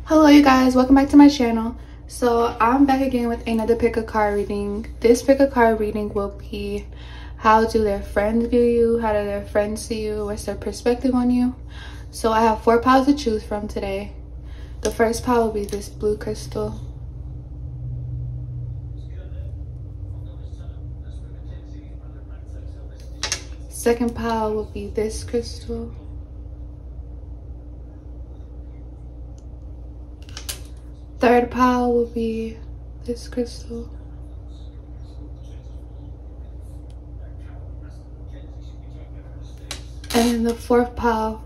Hello you guys, welcome back to my channel. So I'm back again with another pick a card reading. This pick a card reading will be how do their friends view you, how do their friends see you, what's their perspective on you. So I have 4 piles to choose from today. The first pile will be this blue crystal. Second pile will be this crystal. Third pile will be this crystal. And the fourth pile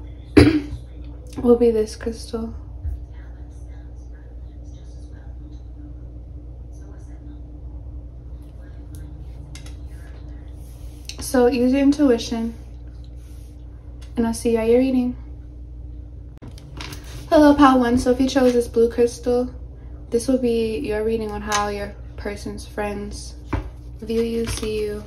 will be this crystal. So use your intuition, and I'll see you at your reading. Hello, pile 1. So if you chose this blue crystal, this will be your reading on how your person's friends view you, see you.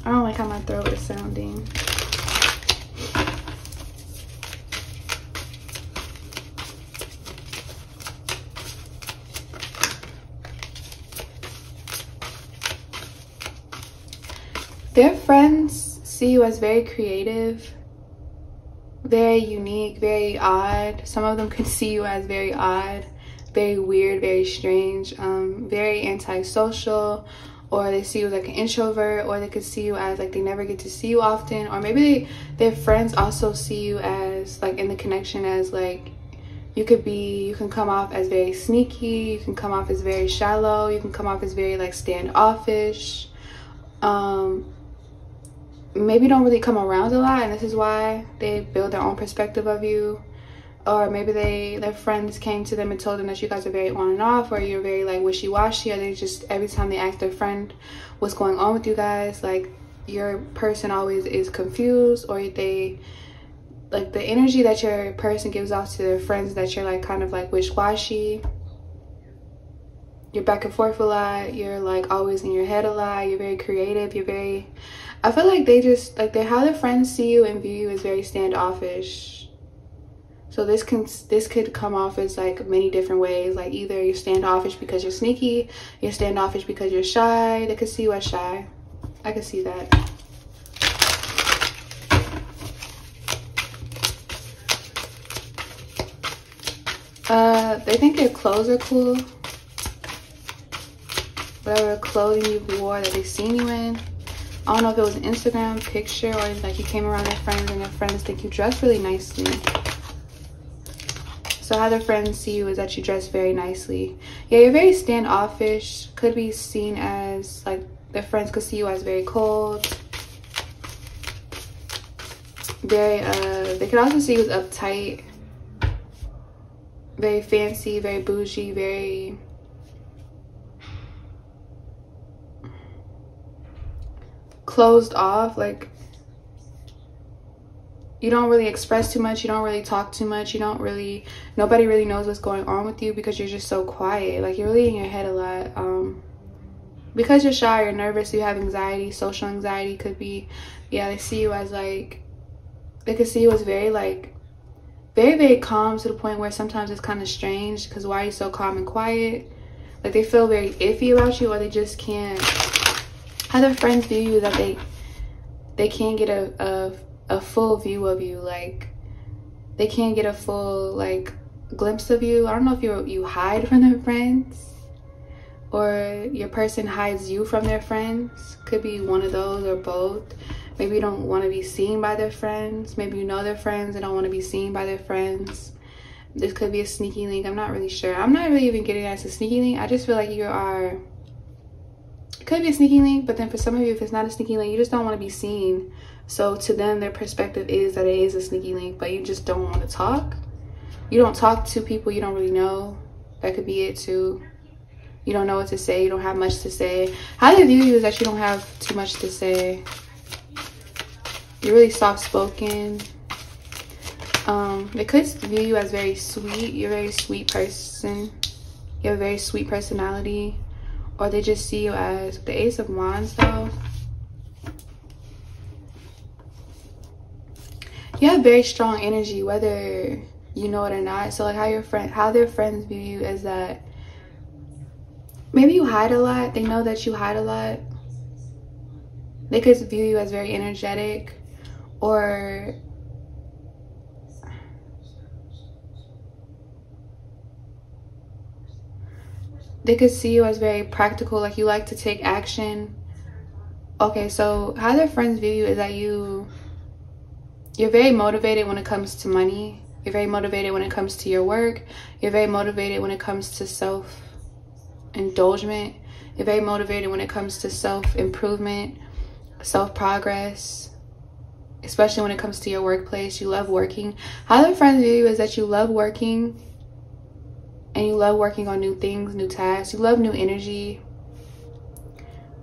I don't like how my throat is sounding. Their friends see you as very creative, very unique, very odd. Some of them can see you as very odd, very weird, very strange, very antisocial, or they see you as like an introvert, or they could see you as like they never get to see you often, or maybe their friends also see you as like in the connection as like you can come off as very sneaky, you can come off as very shallow, you can come off as very like standoffish, maybe don't really come around a lot, and this is why they build their own perspective of you. Or maybe their friends came to them and told them that you guys are very on and off, or you're very like wishy-washy, or they just every time they ask their friend what's going on with you guys, like your person always is confused, or they like the energy that your person gives off to their friends, that you're like kind of like wish-washy, you're back and forth a lot, you're like always in your head a lot, you're very creative, you're very, I feel like they just like how their friends see you and view you is very standoffish. So this could come off as like many different ways. Like either you're standoffish because you're sneaky, you're standoffish because you're shy. They could see you as shy. I could see that. They think your clothes are cool. Whatever clothing you wore that they've seen you in. I don't know if it was an Instagram picture or like you came around their friends and their friends think you dress really nicely. So how their friends see you is that you dress very nicely. Yeah, you're very standoffish. Could be seen as like their friends could see you as very cold. Very they could also see you as uptight, very fancy, very bougie, very closed off. Like you don't really express too much, you don't really talk too much, nobody really knows what's going on with you because you're just so quiet. Like you're really in your head a lot. Because you're shy, you're nervous, you have anxiety, social anxiety could be, yeah, they see you as like, they could see you as very like, very, very calm to the point where sometimes it's kind of strange because why are you so calm and quiet? Like they feel very iffy about you, or they just can't, how their friends view you that they can't get a full view of you. Like they can't get a full like glimpse of you. I don't know if you hide from their friends or your person hides you from their friends. Could be one of those or both. Maybe you don't want to be seen by their friends. Maybe you know their friends and don't want to be seen by their friends. This could be a sneaky link. I'm not really sure. I'm not really even getting at a sneaky link. I just feel like it could be a sneaky link, but then for some of you, if it's not a sneaky link, you just don't want to be seen. So to them, their perspective is that it is a sneaky link, but you just don't want to talk. You don't talk to people you don't really know. That could be it too. You don't know what to say. You don't have much to say. How they view you is that you don't have too much to say. You're really soft-spoken. They could view you as very sweet. You're a very sweet person. You have a very sweet personality. Or they just see you as the Ace of Wands, though. You have very strong energy, whether you know it or not. So like how their friends view you is that maybe you hide a lot. They know that you hide a lot. They could view you as very energetic, or they could see you as very practical, like you like to take action. Okay, so how their friends view you is that you're very motivated when it comes to money. You're very motivated when it comes to your work. You're very motivated when it comes to self-indulgence. You're very motivated when it comes to self-improvement, self-progress, especially when it comes to your workplace. You love working. How their friends view you is that you love working, and you love working on new things, new tasks. You love new energy.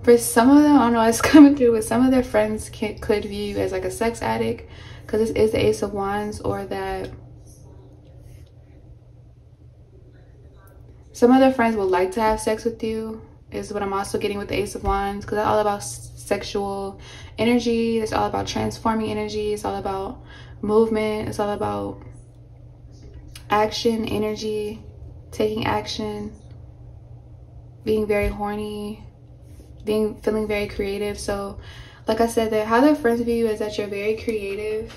For some of them, I don't know, it's coming through, but some of their friends could view you as like a sex addict, because this is the Ace of Wands, or that some of their friends would like to have sex with you, is what I'm also getting with the Ace of Wands, because it's all about sexual energy. It's all about transforming energy. It's all about movement. It's all about action, energy, taking action, being very horny, feeling very creative. So like I said, that how their friends view you is that you're very creative.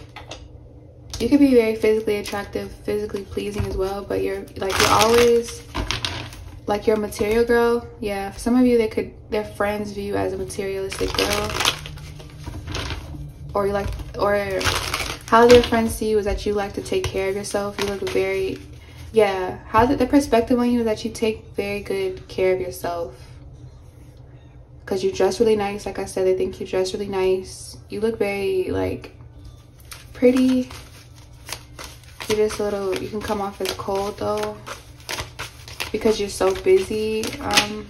You could be very physically attractive, physically pleasing as well, but you're always like, you're a material girl. Yeah, for some of you, their friends view you as a materialistic girl, or how their friends see you is that you like to take care of yourself. You look very, yeah, how the perspective on you is that you take very good care of yourself, because you dress really nice. Like I said, they think you dress really nice. You look very like pretty. You're just a little, you can come off as cold though, because you're so busy. I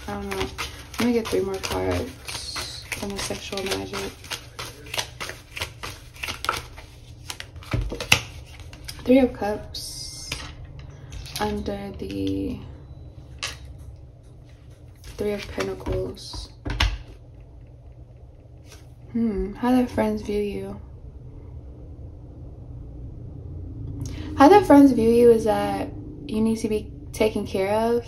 don't know. Let me get 3 more cards from the sexual magic. 3 of Cups under the 3 of Pentacles. How their friends view you. How their friends view you is that you need to be taken care of.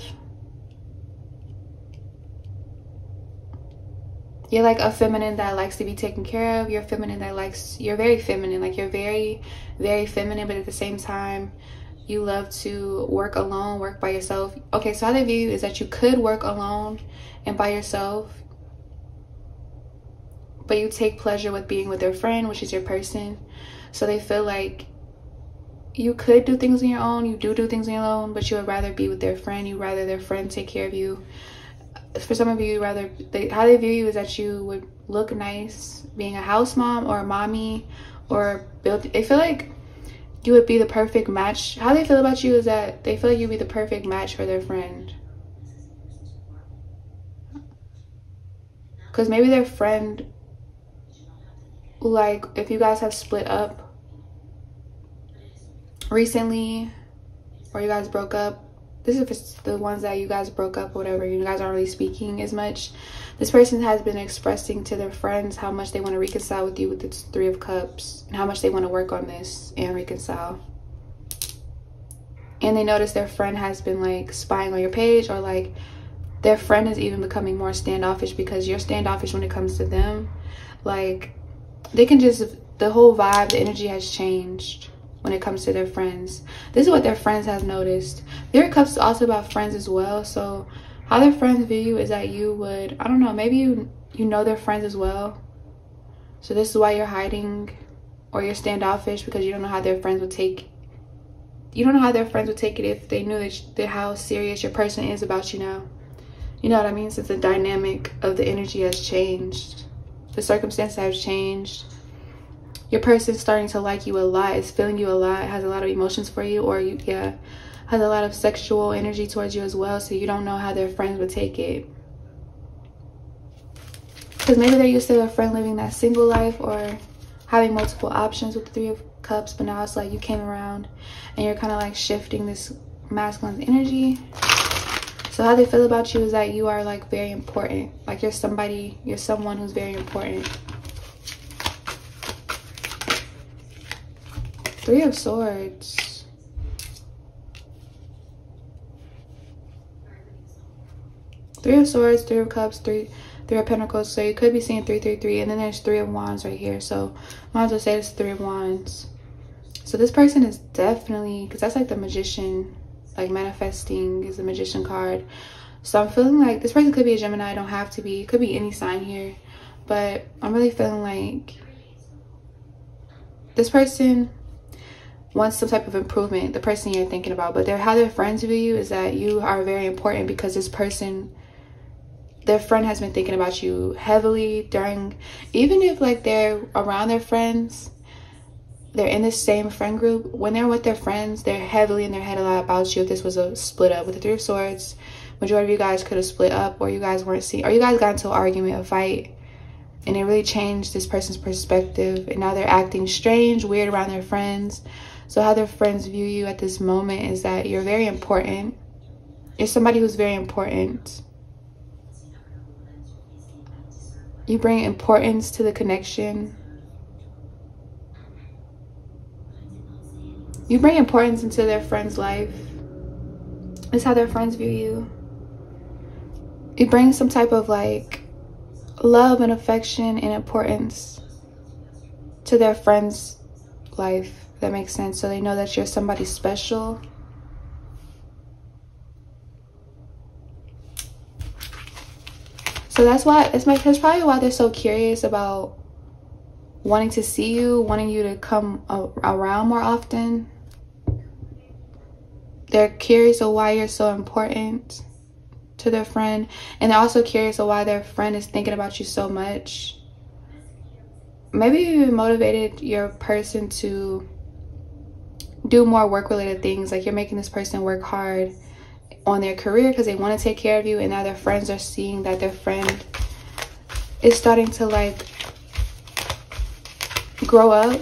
You're like a feminine that likes to be taken care of. You're a feminine that you're very feminine. Like, you're very, very feminine, but at the same time, you love to work alone, work by yourself. Okay, so how they view you is that you could work alone and by yourself, but you take pleasure with being with their friend, which is your person. So they feel like you could do things on your own. You do things on your own, but you would rather be with their friend. You'd rather their friend take care of you. For some of you, how they view you is that you would look nice being a house mom or a mommy, or they feel like you would be the perfect match. How they feel about you is that they feel like you'd be the perfect match for their friend. Because maybe their friend, like, if you guys have split up recently, or you guys broke up, this is the ones that you guys broke up or whatever, you guys aren't really speaking as much, this person has been expressing to their friends how much they want to reconcile with you with this 3 of Cups, and how much they want to work on this and reconcile. And they notice their friend has been like spying on your page, or like their friend is even becoming more standoffish because you're standoffish when it comes to them. Like, they can just, the whole vibe, the energy has changed when it comes to their friends. This is what their friends have noticed. Their Cups is also about friends as well. So how their friends view you is that you would, I don't know, maybe you know their friends as well. So this is why you're hiding, or you're standoffish, because you don't know how their friends would take, you don't know how their friends would take it if they knew that how serious your person is about you now. You know what I mean? Since the dynamic of the energy has changed, the circumstances have changed. Your person's starting to like you a lot, is feeling you a lot, has a lot of emotions for you, or has a lot of sexual energy towards you as well. So you don't know how their friends would take it. Because maybe they're used to a friend living that single life or having multiple options with the Three of Cups, but now it's like you came around and you're kind of like shifting this masculine energy. So how they feel about you is that you are like very important. Like you're someone who's very important. Three of Swords. Three of Swords, Three of Cups, Three of Pentacles. So you could be seeing 333, and then there's Three of Wands right here. So might as well say it's Three of Wands. So this person is definitely, because that's like the Magician, like manifesting is the Magician card. So I'm feeling like this person could be a Gemini. I don't have to be. It could be any sign here. But I'm really feeling like this person wants some type of improvement, the person you're thinking about. But how their friends view you is that you are very important, because this person, their friend has been thinking about you heavily during, even if like they're around their friends, they're in the same friend group, when they're with their friends, they're heavily in their head a lot about you. If this was a split up with the Three of Swords, majority of you guys could have split up, or you guys weren't seeing, or you guys got into an argument, a fight, and it really changed this person's perspective, and now they're acting strange, weird around their friends. So how their friends view you at this moment is that you're very important. You're somebody who's very important. You bring importance to the connection. You bring importance into their friend's life. It's how their friends view you. You bring some type of like love and affection and importance to their friend's life. If that makes sense. So they know that you're somebody special. So that's probably why they're so curious about wanting to see you, wanting you to come around more often. They're curious of why you're so important to their friend, and they're also curious of why their friend is thinking about you so much. Maybe you motivated your person to do more work-related things, like you're making this person work hard on their career because they want to take care of you, and now their friends are seeing that their friend is starting to like grow up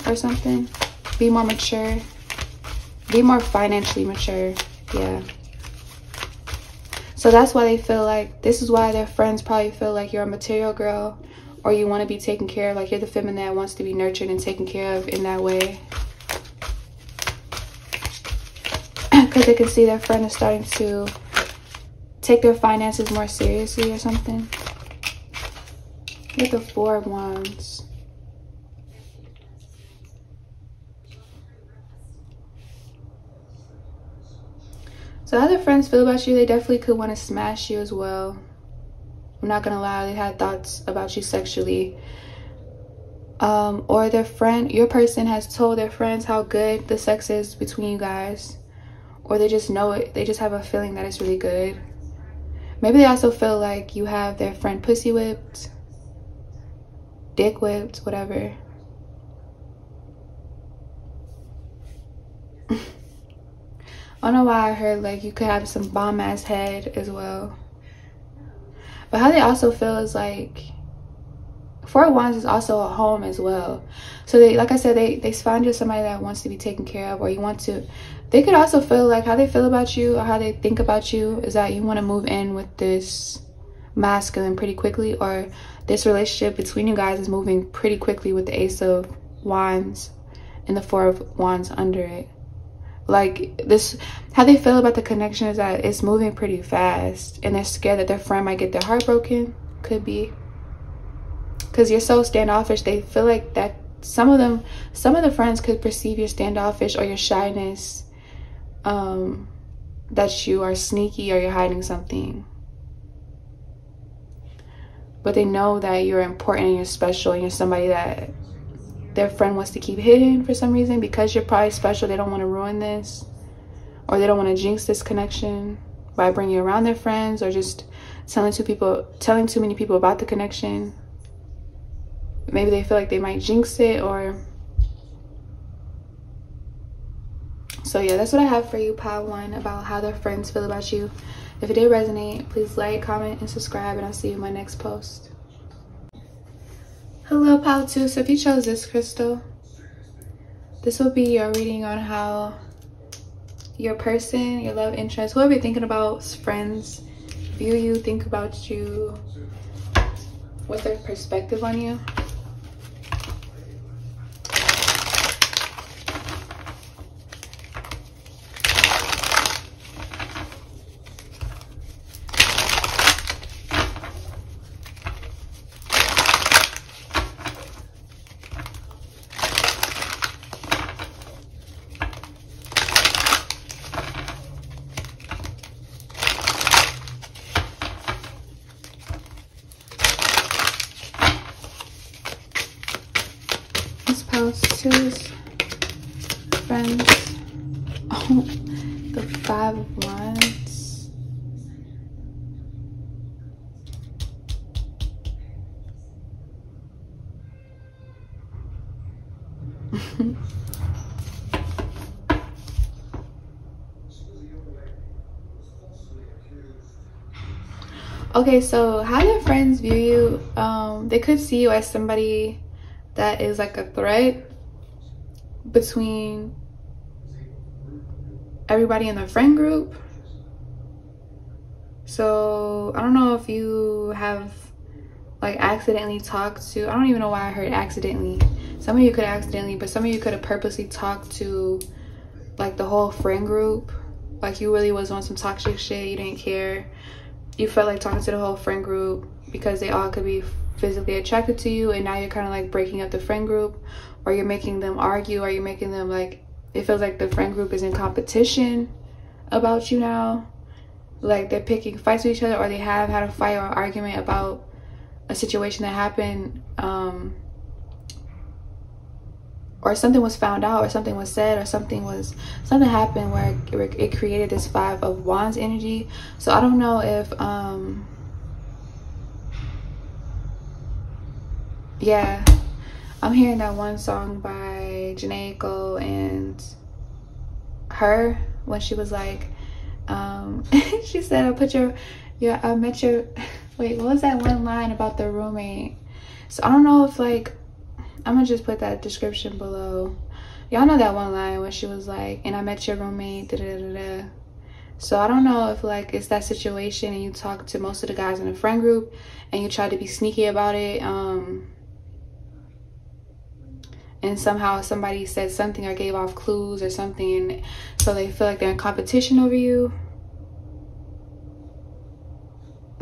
or something, be more mature, be more financially mature. Yeah. So that's why they feel like, this is why their friends probably feel like you're a material girl, or you want to be taken care of, like you're the feminine that wants to be nurtured and taken care of in that way. Because they can see their friend is starting to take their finances more seriously or something. With the Four of Wands. So how their friends feel about you, they definitely could want to smash you as well. I'm not gonna lie, they had thoughts about you sexually. Or their friend, your person has told their friends how good the sex is between you guys. Or they just know it, they just have a feeling that it's really good. Maybe they also feel like you have their friend pussy whipped, dick whipped, whatever. I don't know why I heard like you could have some bomb ass head as well. But how they also feel is like Four of Wands is also a home as well. So they, like I said, they find you somebody that wants to be taken care of, or you want to. They could also feel like how they feel about you or how they think about you is that you want to move in with this masculine pretty quickly, or this relationship between you guys is moving pretty quickly with the Ace of Wands and the Four of Wands under it. Like this, how they feel about the connection is that it's moving pretty fast, and they're scared that their friend might get their heart broken. Could be because you're so standoffish. They feel like that some of the friends could perceive your standoffish or your shyness, that you are sneaky or you're hiding something. But they know that you're important and you're special and you're somebody that their friend wants to keep hidden for some reason. Because you're probably special, they don't want to ruin this, or they don't want to jinx this connection by bringing you around their friends, or just telling too many people about the connection. Maybe they feel like they might jinx it, or so yeah, that's what I have for you, pile 1, about how their friends feel about you. If it did resonate, please like, comment, and subscribe, and I'll see you in my next post. Hello, pile 2. So if you chose this crystal, this will be your reading on how your person, your love interest, whoever you're thinking about, friends, view you, think about you, what's their perspective on you. Houses, friends. Oh, the 5 of Wands. Okay, so how your friends view you, they could see you as somebody that is like a threat between everybody in the friend group. So I don't know if you have like accidentally talked to, I don't even know why I heard accidentally. Some of you could accidentally, but some of you could have purposely talked to like the whole friend group. Like you really was on some toxic shit, you didn't care. You felt like talking to the whole friend group because they all could be physically attracted to you, and now you're kind of like breaking up the friend group, or you're making them argue, or you're making them like, it feels like the friend group is in competition about you now. Like they're picking fights with each other, or they have had a fight or argument about a situation that happened, or something was found out, or something was said, or something happened where it created this 5 of Wands energy. So I don't know if yeah, I'm hearing that one song by Janae Cole and her, when she was like, she said, I met your, wait, what was that one line about the roommate? So I don't know if like, I'm gonna just put that description below. Y'all know that one line when she was like, and I met your roommate, da da da da. So I don't know if like it's that situation and you talk to most of the guys in the friend group and you try to be sneaky about it, and somehow somebody said something or gave off clues or something, and so they feel like they're in competition over you.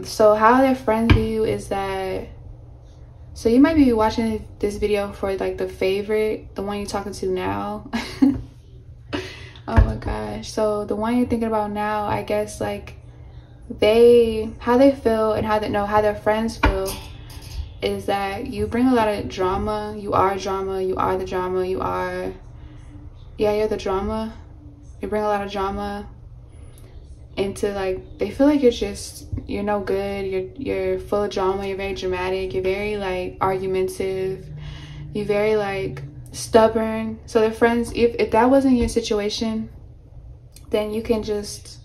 So how their friends view you is that, so you might be watching this video for like the favorite, the one you're talking to now. Oh my gosh. So the one you're thinking about now, I guess like how they feel and how their friends feel is that you bring a lot of drama. You are drama. You are the drama. You're the drama. You bring a lot of drama into like, they feel like you're no good. You're full of drama. You're very dramatic. You're very like argumentative. You're very like stubborn. So their friends, if that wasn't your situation, then you can just,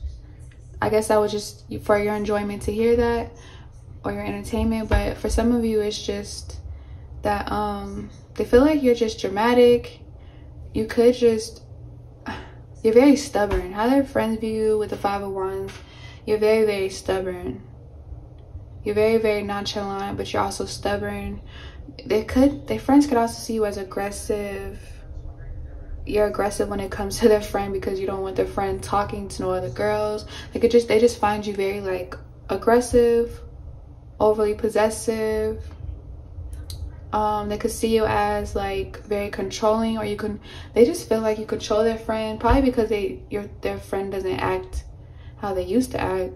I guess that was just for your enjoyment to hear that, or your entertainment. But for some of you, it's just that they feel like you're just dramatic. You're very stubborn. How their friends view you with the 5 of Wands, you're very, very stubborn. You're very, very nonchalant, but you're also stubborn. Their friends could also see you as aggressive. You're aggressive when it comes to their friend because you don't want their friend talking to no other girls. They just find you very like aggressive, overly possessive. They could see you as like very controlling, or they just feel like you control their friend, probably because their friend doesn't act how they used to act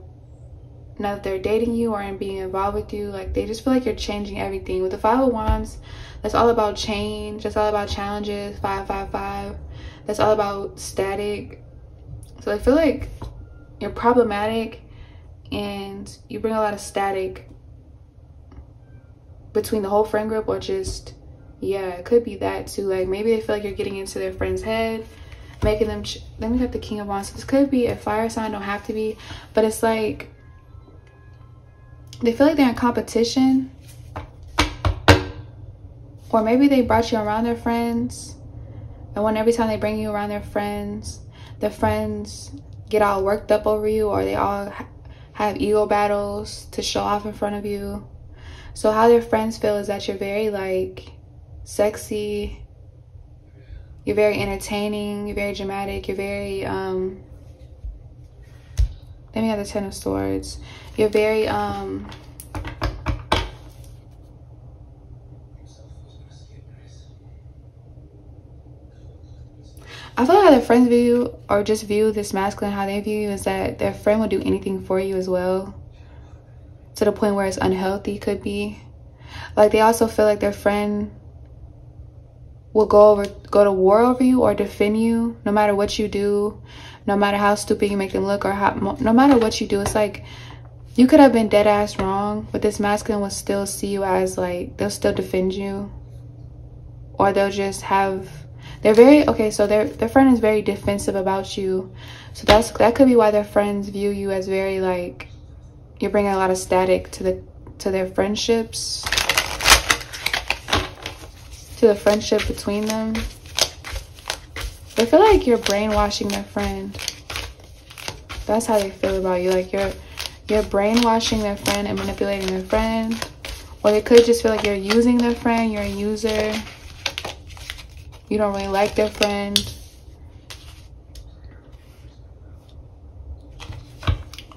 now that they're dating you or in being involved with you. Like they just feel like you're changing everything. With the 5 of Wands, that's all about change. That's all about challenges. 555, that's all about static. So I feel like you're problematic. and you bring a lot of static between the whole friend group, or just, yeah, it could be that too. Like maybe they feel like you're getting into their friend's head, making them let me get the King of Wands. So this could be a fire sign, don't have to be, but it's like they feel like they're in competition, or maybe they brought you around their friends, and when every time they bring you around their friends get all worked up over you, or they all have ego battles to show off in front of you. So how their friends feel is that you're very like sexy, you're very entertaining, you're very dramatic, you're very let me have the Ten of Swords. You're very I feel like how their friends view you, or just view this masculine, how they view you, is that their friend will do anything for you as well, to the point where it's unhealthy, could be. Like they also feel like their friend will go to war over you or defend you no matter what you do, no matter how stupid you make them look, or no matter what you do. It's like you could have been dead ass wrong, but this masculine will still see you as like, they'll still defend you, or they'll just have, they're very, okay, so their friend is very defensive about you. So that could be why their friends view you as very like, you're bringing a lot of static to their friendships, to the friendship between them. They feel like you're brainwashing their friend. That's how they feel about you. Like you're brainwashing their friend and manipulating their friend. Or they could just feel like you're using their friend. You're a user. You don't really like their friend.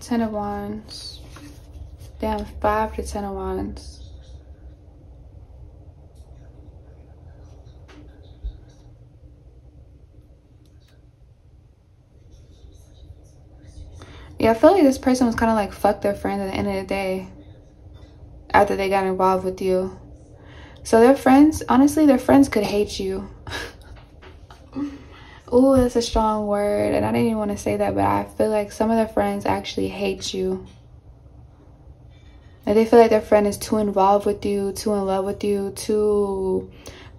Ten of Wands. Damn, 5 to 10 of Wands. Yeah, I feel like this person was kind of like fuck their friend at the end of the day after they got involved with you. So their friends, honestly, their friends could hate you. Ooh, that's a strong word, and I didn't even want to say that, but I feel like some of their friends actually hate you. Like they feel like their friend is too involved with you, too in love with you, too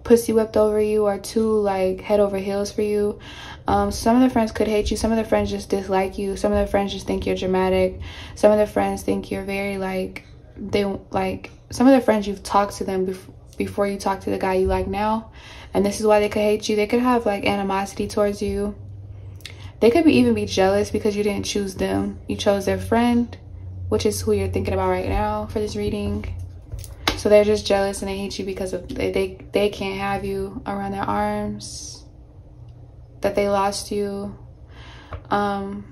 pussy whipped over you, or too like head over heels for you. Some of their friends could hate you. Some of their friends just dislike you. Some of their friends just think you're dramatic. Some of their friends think you're very like, some of their friends, you've talked to them before you talk to the guy you like now, and this is why they could hate you. They could have like animosity towards you. They could even be jealous because you didn't choose them. You chose their friend, which is who you're thinking about right now for this reading. So they're just jealous and they hate you because of they can't have you around their arms, that they lost you. For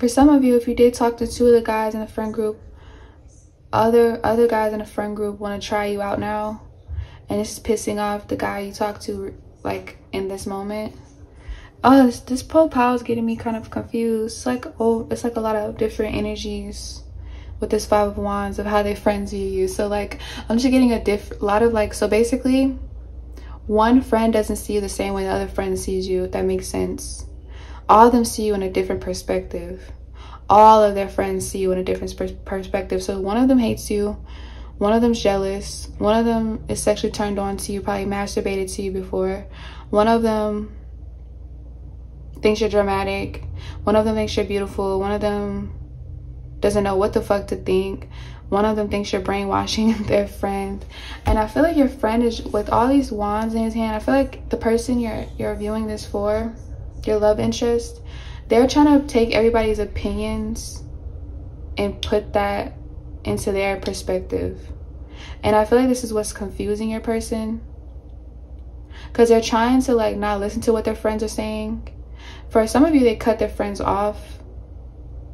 some of you, if you did talk to 2 of the guys in the friend group, other guys in the friend group want to try you out now, and it's pissing off the guy you talk to like in this moment. Oh, this pile is getting me kind of confused. It's like, oh, it's like a lot of different energies with this 5 of Wands of how their friends view you. So like, I'm just getting a lot of like, so basically one friend doesn't see you the same way the other friend sees you, if that makes sense. All of them see you in a different perspective. All of their friends see you in a different perspective. So one of them hates you, one of them's jealous, one of them is sexually turned on to you, probably masturbated to you before, one of them thinks you're dramatic, one of them thinks you're beautiful, one of them doesn't know what the fuck to think, one of them thinks you're brainwashing their friend. And I feel like your friend is, with all these wands in his hand, I feel like the person you're viewing this for, your love interest, they're trying to take everybody's opinions and put that into their perspective. And I feel like this is what's confusing your person, because they're trying to like not listen to what their friends are saying. For some of you, they cut their friends off.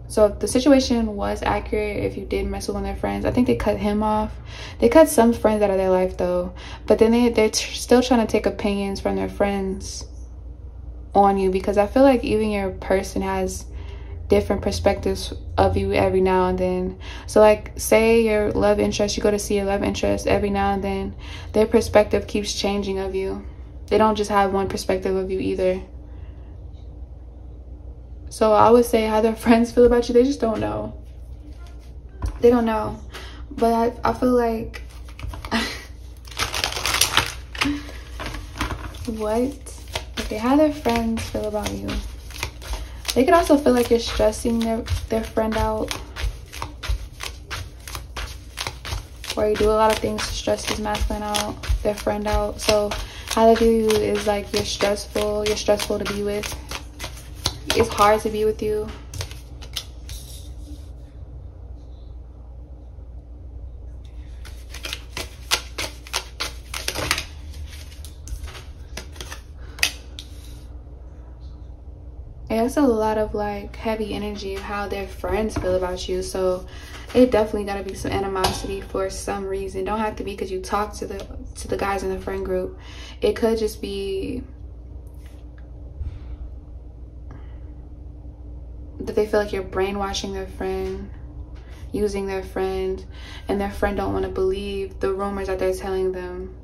So if the situation was accurate, if you did mess with one of their friends, I think they cut him off. They cut some friends out of their life though, but then they're still trying to take opinions from their friends on you, because I feel like even your person has different perspectives of you every now and then. So like, say your love interest, you go to see your love interest, every now and then their perspective keeps changing of you. They don't just have one perspective of you either. So I would say how their friends feel about you, they just don't know. They don't know. But I feel like what? Okay, how their friends feel about you. They could also feel like you're stressing their friend out. Or you do a lot of things to stress this masculine out, their friend out. So how they view you is like you're stressful to be with. It's hard to be with you. And it's a lot of like heavy energy of how their friends feel about you. So it definitely gotta be some animosity for some reason. Don't have to be because you talk to the guys in the friend group. It could just be that they feel like you're brainwashing their friend, using their friend, and their friend don't want to believe the rumors that they're telling them.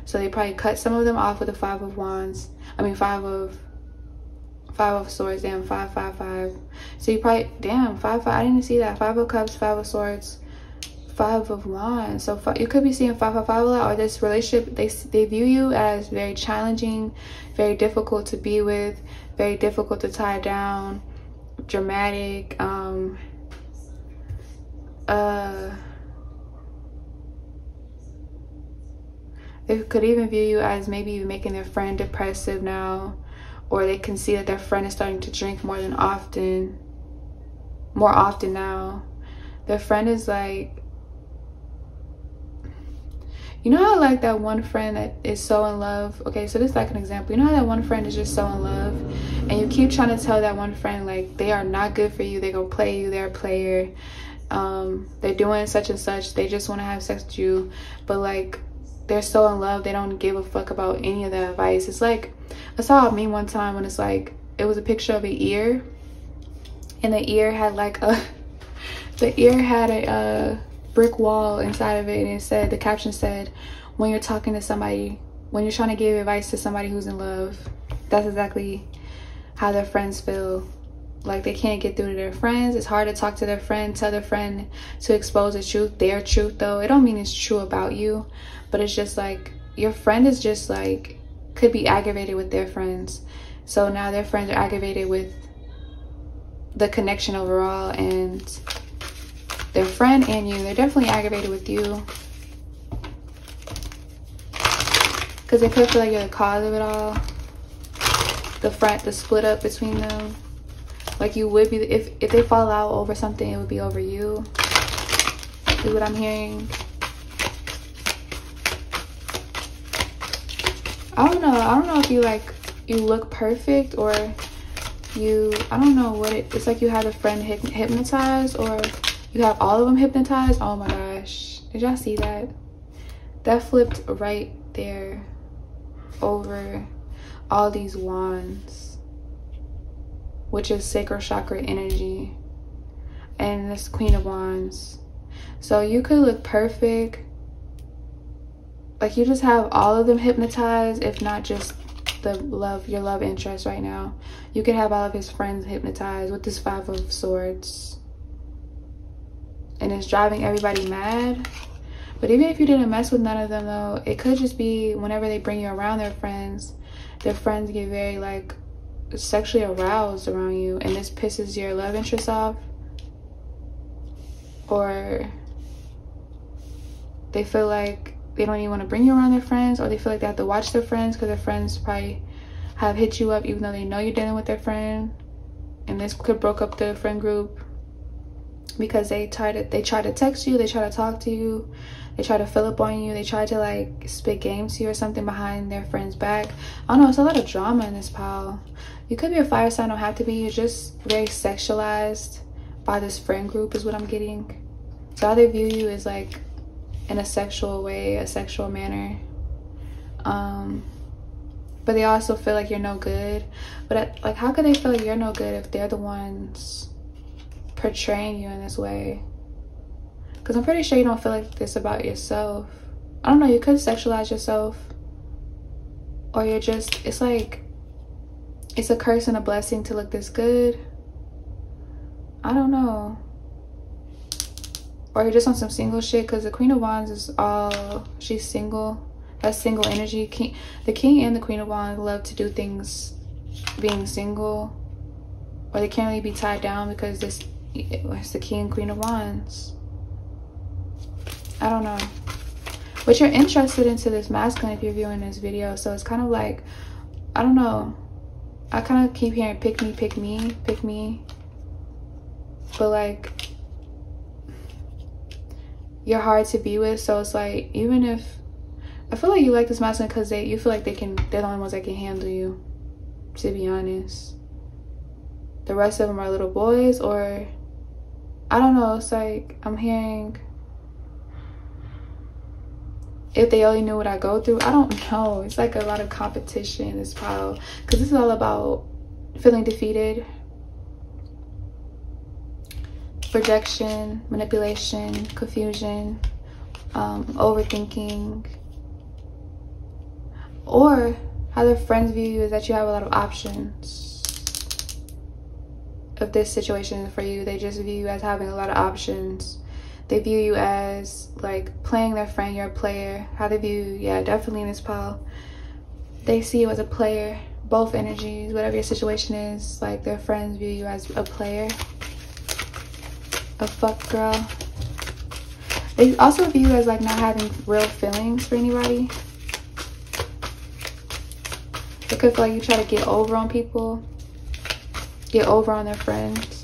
So they probably cut some of them off with the five of swords. Damn, 5 5 5. So you probably, damn, 5 5. I didn't see that. 5 of cups, 5 of swords, 5 of wands. So you could be seeing 5 5 5 a lot. Or this relationship, they view you as very challenging, very difficult to be with, very difficult to tie down, dramatic. They could even view you as maybe making their friend depressive now. Or they can see that their friend is starting to drink more often now. Their friend is like, you know how like that one friend that is so in love. Okay, so this is like an example. You know how that one friend is just so in love, and you keep trying to tell that one friend like they are not good for you, they gonna play you, they're a player, they're doing such and such, they just want to have sex with you, but like they're so in love, they don't give a fuck about any of the advice. It's like, I saw a meme one time when it's like, it was a picture of an ear, and the ear had like a brick wall inside of it, and it said, the caption said, when you're talking to somebody, when you're trying to give advice to somebody who's in love. That's exactly how their friends feel. Like they can't get through to their friends. It's hard to talk to their friend, tell their friend to expose the truth, their truth though. It don't mean it's true about you, but it's just like your friend is just like, could be aggravated with their friends. So now their friends are aggravated with the connection overall, and their friend and you, they're definitely aggravated with you. Because they could feel like you're the cause of it all. The split up between them. Like you would be, if they fall out over something, it would be over you. Is what I'm hearing. I don't know if you look perfect, or I don't know what it's like. You have a friend hypnotized, or you have all of them hypnotized. Oh my gosh, did y'all see that? That flipped right there over all these wands, which is sacral chakra energy, and this Queen of Wands. So you could look perfect, like you just have all of them hypnotized, if not just your love interest right now. You could have all of his friends hypnotized with this 5 of swords, and it's driving everybody mad. But even if you didn't mess with none of them though, it could just be whenever they bring you around their friends get very like sexually aroused around you, and this pisses your love interest off, or they feel like they don't even want to bring you around their friends, or they feel like they have to watch their friends because their friends probably have hit you up even though they know you're dealing with their friend. And this could broke up the friend group because they try to text you, they try to talk to you, they try to fill up on you, they try to like spit game to you or something behind their friend's back. I don't know, it's a lot of drama in this pile. You could be a fire sign, don't have to be. You're just very sexualized by this friend group is what I'm getting. So how they view you is like in a sexual way, a sexual manner. But they also feel like you're no good. But like, how could they feel like you're no good if they're the ones portraying you in this way? Because I'm pretty sure you don't feel like this about yourself. I don't know, you could sexualize yourself, or you're just, it's like, it's a curse and a blessing to look this good. I don't know. Or you're just on some single shit, because the Queen of Wands is all, she's single. That's single energy. The King and the Queen of Wands love to do things being single, or they can't really be tied down because it's the King and Queen of Wands. I don't know. But you're interested into this masculine if you're viewing this video, so it's kind of like, I don't know. I kind of keep hearing pick me, pick me, pick me. But like, you're hard to be with, so it's like, even if, I feel like you like this masculine because you feel like they're the only ones that can handle you, to be honest. The rest of them are little boys, or I don't know. It's like, I'm hearing, if they only knew what I go through, I don't know. It's like a lot of competition in this pile, because this is all about feeling defeated, projection, manipulation, confusion, overthinking, or how their friends view you is that you have a lot of options. If this situation is for you, they just view you as having a lot of options. They view you as like playing their friend, you're a player. How they view you, yeah, definitely in this pile. They see you as a player, both energies, whatever your situation is. Like, their friends view you as a player, a fuck girl. They also view you as like not having real feelings for anybody. They could feel like you try to get over on people, get over on their friends.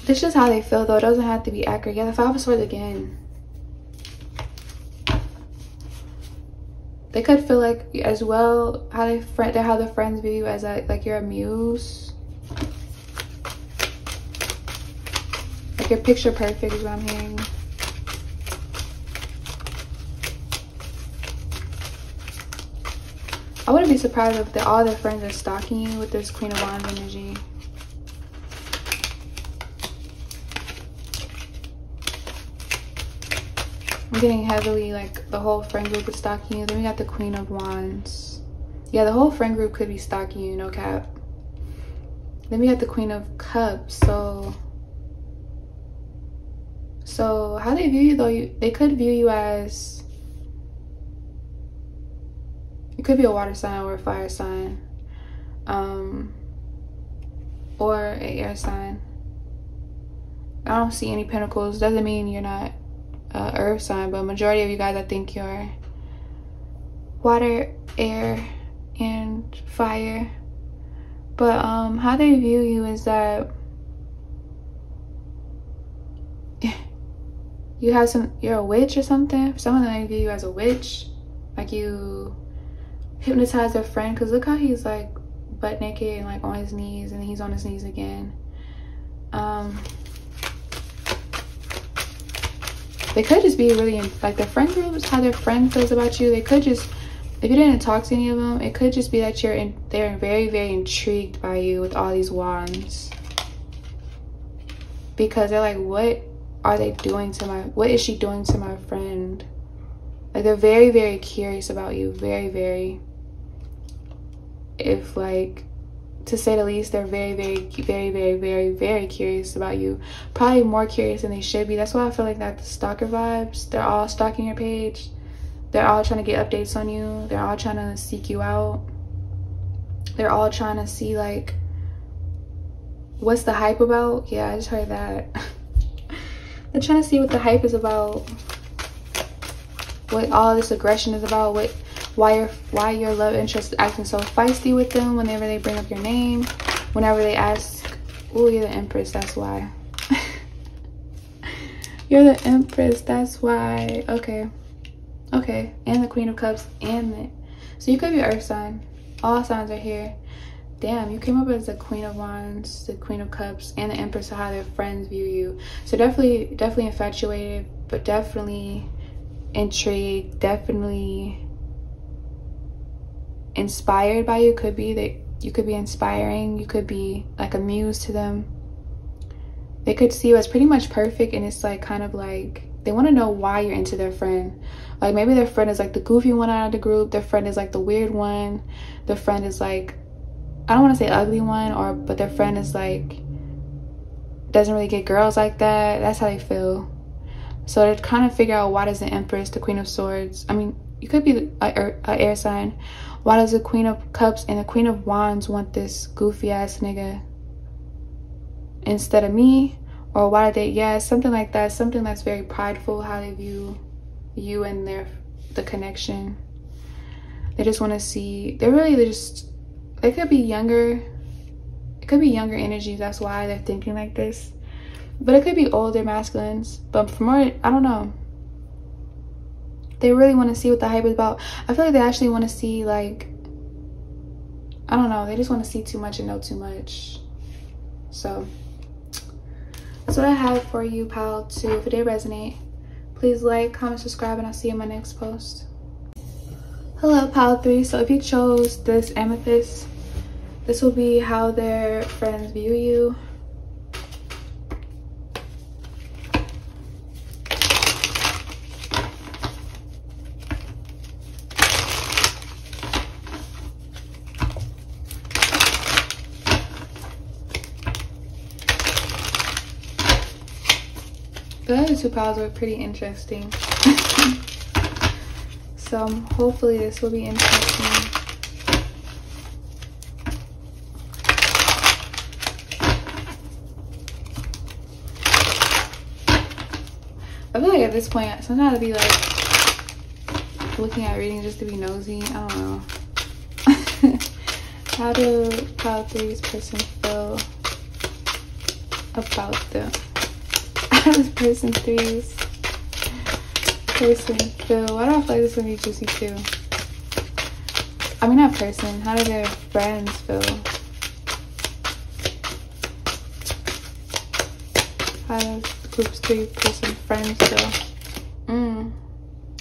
It's just how they feel, though. It doesn't have to be accurate. Yeah, the Five of Swords again. They could feel like as well how the friends view you as like you're a muse. Like, you're picture perfect is what I'm hearing. I wouldn't be surprised if all their friends are stalking you with this Queen of Wands energy. I'm getting heavily like the whole friend group is stalking you. Then we got the Queen of Wands. Yeah, the whole friend group could be stalking you, no cap. Then we got the Queen of Cups. So how they view you, though, they could view you as, you could be a water sign or a fire sign, or an air sign. I don't see any pentacles. Doesn't mean you're not earth sign, but majority of you guys, I think you're water, air, and fire. But how they view you is that you have you're a witch or something. For some of them, they view you as a witch, like you hypnotize their friend, because look how he's like butt naked and like on his knees, and he's on his knees again. They could just be really like their friend groups, how their friend feels about you. They could just, if you didn't talk to any of them, it could just be that they're very, very intrigued by you with all these wands, because they're like, what are they doing to what is she doing to my friend? Like, they're very, very curious about you. Very, very, if like, to say the least, they're very, very, very, very, very, very curious about you. Probably more curious than they should be. That's why I feel like that the stalker vibes. They're all stalking your page. They're all trying to get updates on you. They're all trying to seek you out. They're all trying to see like, what's the hype about? Yeah, I just heard that. They're trying to see what the hype is about, what all this aggression is about, why your love interest is acting so feisty with them whenever they bring up your name, whenever they ask, oh, you're the Empress, that's why. You're the Empress, that's why. Okay, and the Queen of Cups, so you could be earth sign. All signs are here. Damn, you came up as the Queen of Wands, the Queen of Cups, and the Empress, of how their friends view you. So definitely infatuated, but definitely intrigued, definitely inspired by you. Could be that you could be inspiring, you could be like a muse to them. They could see you as pretty much perfect, and it's like kind of like they want to know why you're into their friend. Like, maybe their friend is like the goofy one out of the group, their friend is like the weird one, their friend is like I don't want to say ugly one, or but their friend is like doesn't really get girls like that. That's how they feel. So they're trying to figure out, why does the Empress, the Queen of Swords, I mean, you could be a air sign, why does the Queen of Cups and the Queen of Wands want this goofy ass nigga instead of me? Or why did they, yeah, something like that. Something that's very prideful, how they view you and the connection. They just want to see, they could be younger. It could be younger energies, that's why they're thinking like this. But it could be older masculines. But from more, I don't know. They really want to see what the hype is about. I feel like they actually want to see, like, I don't know. They just want to see too much and know too much. So that's what I have for you, pile 2. If it did resonate, please like, comment, subscribe, and I'll see you in my next post. Hello, pile 3. So if you chose this amethyst, this will be how their friends view you. The other 2 piles were pretty interesting. So hopefully this will be interesting. I feel like at this point, sometimes I'd be like looking at reading just to be nosy. I don't know. How do pile 3's person feel about them? How does person 3's person feel? Why do I feel like this is gonna be juicy too? I mean, not person. How do their friends feel? How does group's 3 person friends feel?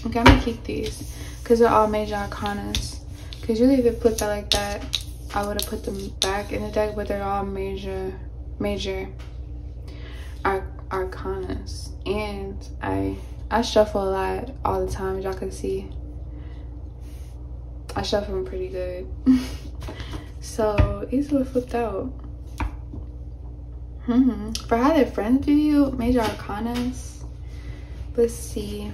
Okay, I'm gonna keep these because they're all major arcanas. Because usually if it flipped out like that, I would have put them back in the deck, but they're all major arcanas. And I shuffle a lot all the time, as y'all can see. I shuffle them pretty good. So these were flipped out. For how their friends view you, major arcanas. Let's see.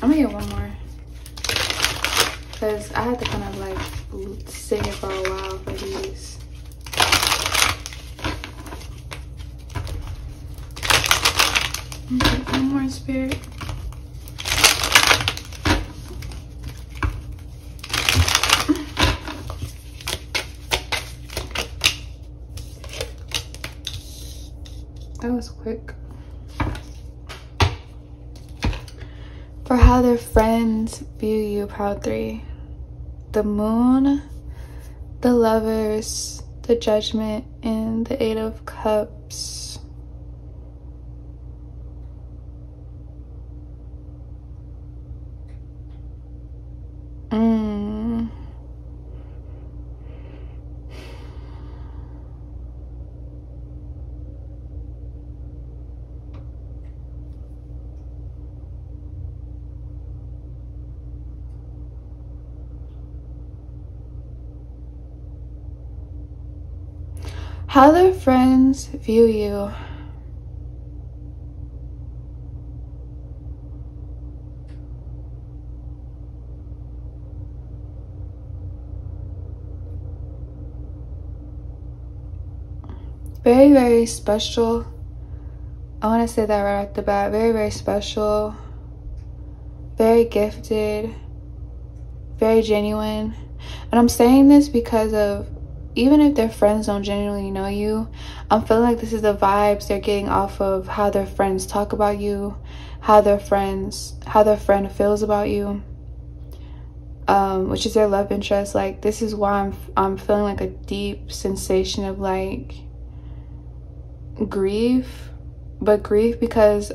I'm gonna get one more because I had to kind of like sit here for a while for these. Okay, one more, spirit. That was quick. For how their friends view you, pile 3. The Moon, the Lovers, the Judgment, and the 8 of Cups. How their friends view you. Very, very special. I want to say that right off the bat. Very, very special. Very gifted. Very genuine. And I'm saying this because of, even if their friends don't genuinely know you, I'm feeling like this is the vibes they're getting off of how their friends talk about you, how their friend feels about you, which is their love interest. Like, this is why I'm feeling like a deep sensation of like grief, but grief because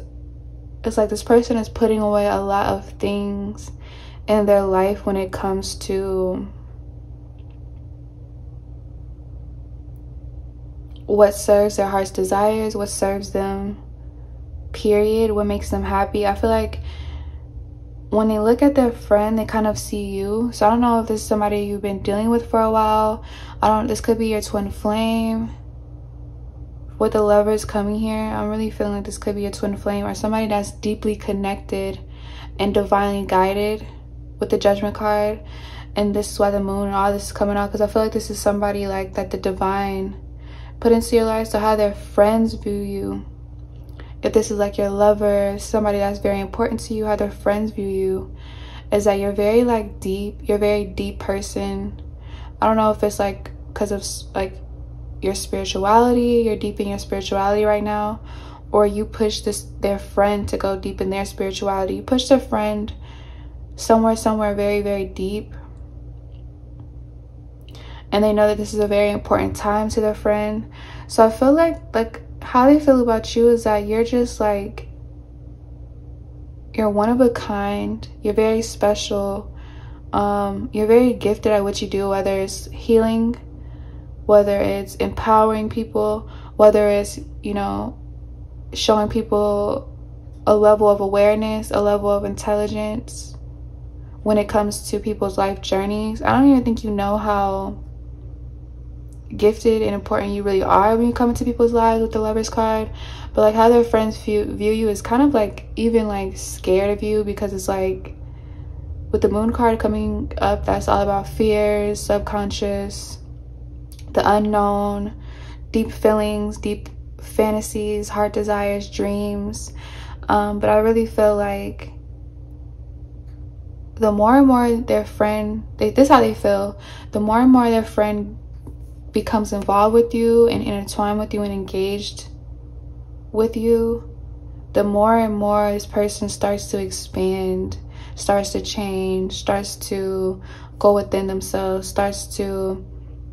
it's like this person is putting away a lot of things in their life when it comes to what serves their heart's desires, what serves them, period, what makes them happy. I feel like when they look at their friend, they kind of see you. So I don't know if this is somebody you've been dealing with for a while. This could be your twin flame. With the Lovers coming here, I'm really feeling like this could be a twin flame or somebody that's deeply connected and divinely guided with the Judgment card. And this is why the Moon and all this is coming out, because I feel like this is somebody like that the divine put into your life. So how their friends view you, if this is like your lover, somebody that's very important to you, how their friends view you is that you're very like deep, you're a very deep person. I don't know if it's like because of like your spirituality, you're deep in your spirituality right now, or you push their friend to go deep in their spirituality. You push their friend somewhere very, very deep, and they know that this is a very important time to their friend. So I feel like how they feel about you is that you're just like, you're one of a kind, you're very special, you're very gifted at what you do, whether it's healing, whether it's empowering people, whether it's, you know, showing people a level of awareness, a level of intelligence when it comes to people's life journeys. I don't even think you know how gifted and important you really are when you come into people's lives with the Lovers card. But like how their friends view you is kind of like even like scared of you, because it's like with the Moon card coming up, that's all about fears, subconscious, the unknown, deep feelings, deep fantasies, heart desires, dreams. But I really feel like the more and more their friend, this is how they feel, the more and more their friend becomes involved with you and intertwined with you and engaged with you, the more and more this person starts to expand, starts to change, starts to go within themselves, starts to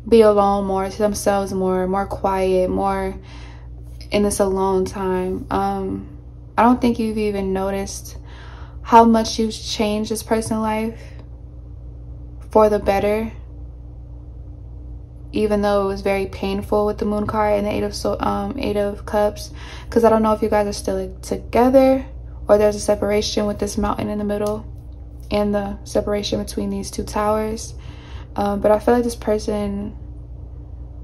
be alone more, to themselves more quiet, more in this alone time. I don't think you've even noticed how much you've changed this person's life for the better, even though it was very painful with the Moon card and the Eight of Cups, because I don't know if you guys are still together or there's a separation with this mountain in the middle and the separation between these two towers. But I feel like this person,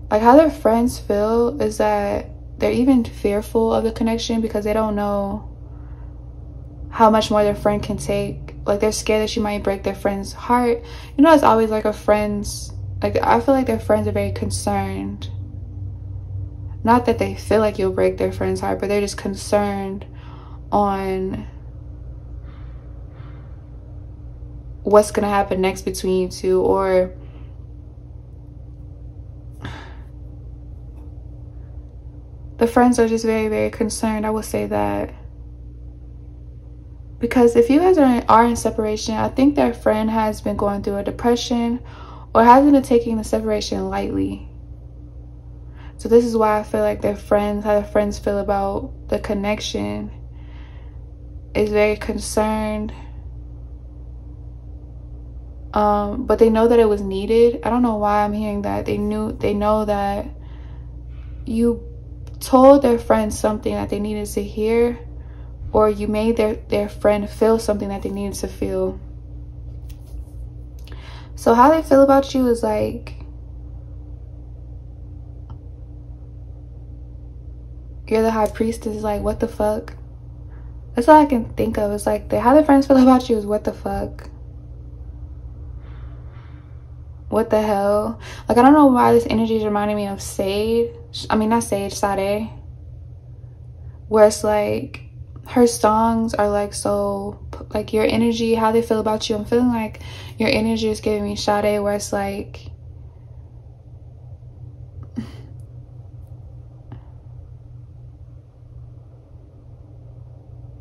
like how their friends feel is that they're even fearful of the connection, because they don't know how much more their friend can take. Like they're scared that she might break their friend's heart. You know, it's always like a friend's, like I feel like their friends are very concerned. Not that they feel like you'll break their friend's heart, but they're just concerned on what's gonna happen next between you two, or the friends are just very, very concerned. I would say that. Because if you guys are in separation, I think their friend has been going through a depression or hasn't been taking the separation lightly. So this is why I feel like their friends, how their friends feel about the connection, is very concerned. But they know that it was needed. I don't know why I'm hearing that. They know that you told their friend something that they needed to hear, or you made their friend feel something that they needed to feel. So how they feel about you is like, you're the High Priestess. Like, what the fuck? That's all I can think of. It's like how their friends feel about you is what the fuck? What the hell? Like, I don't know why this energy is reminding me of Sade. I mean, not Sade, Sade. Where it's like, her songs are like so, like your energy, how they feel about you. I'm feeling like your energy is giving me Sade, where it's like,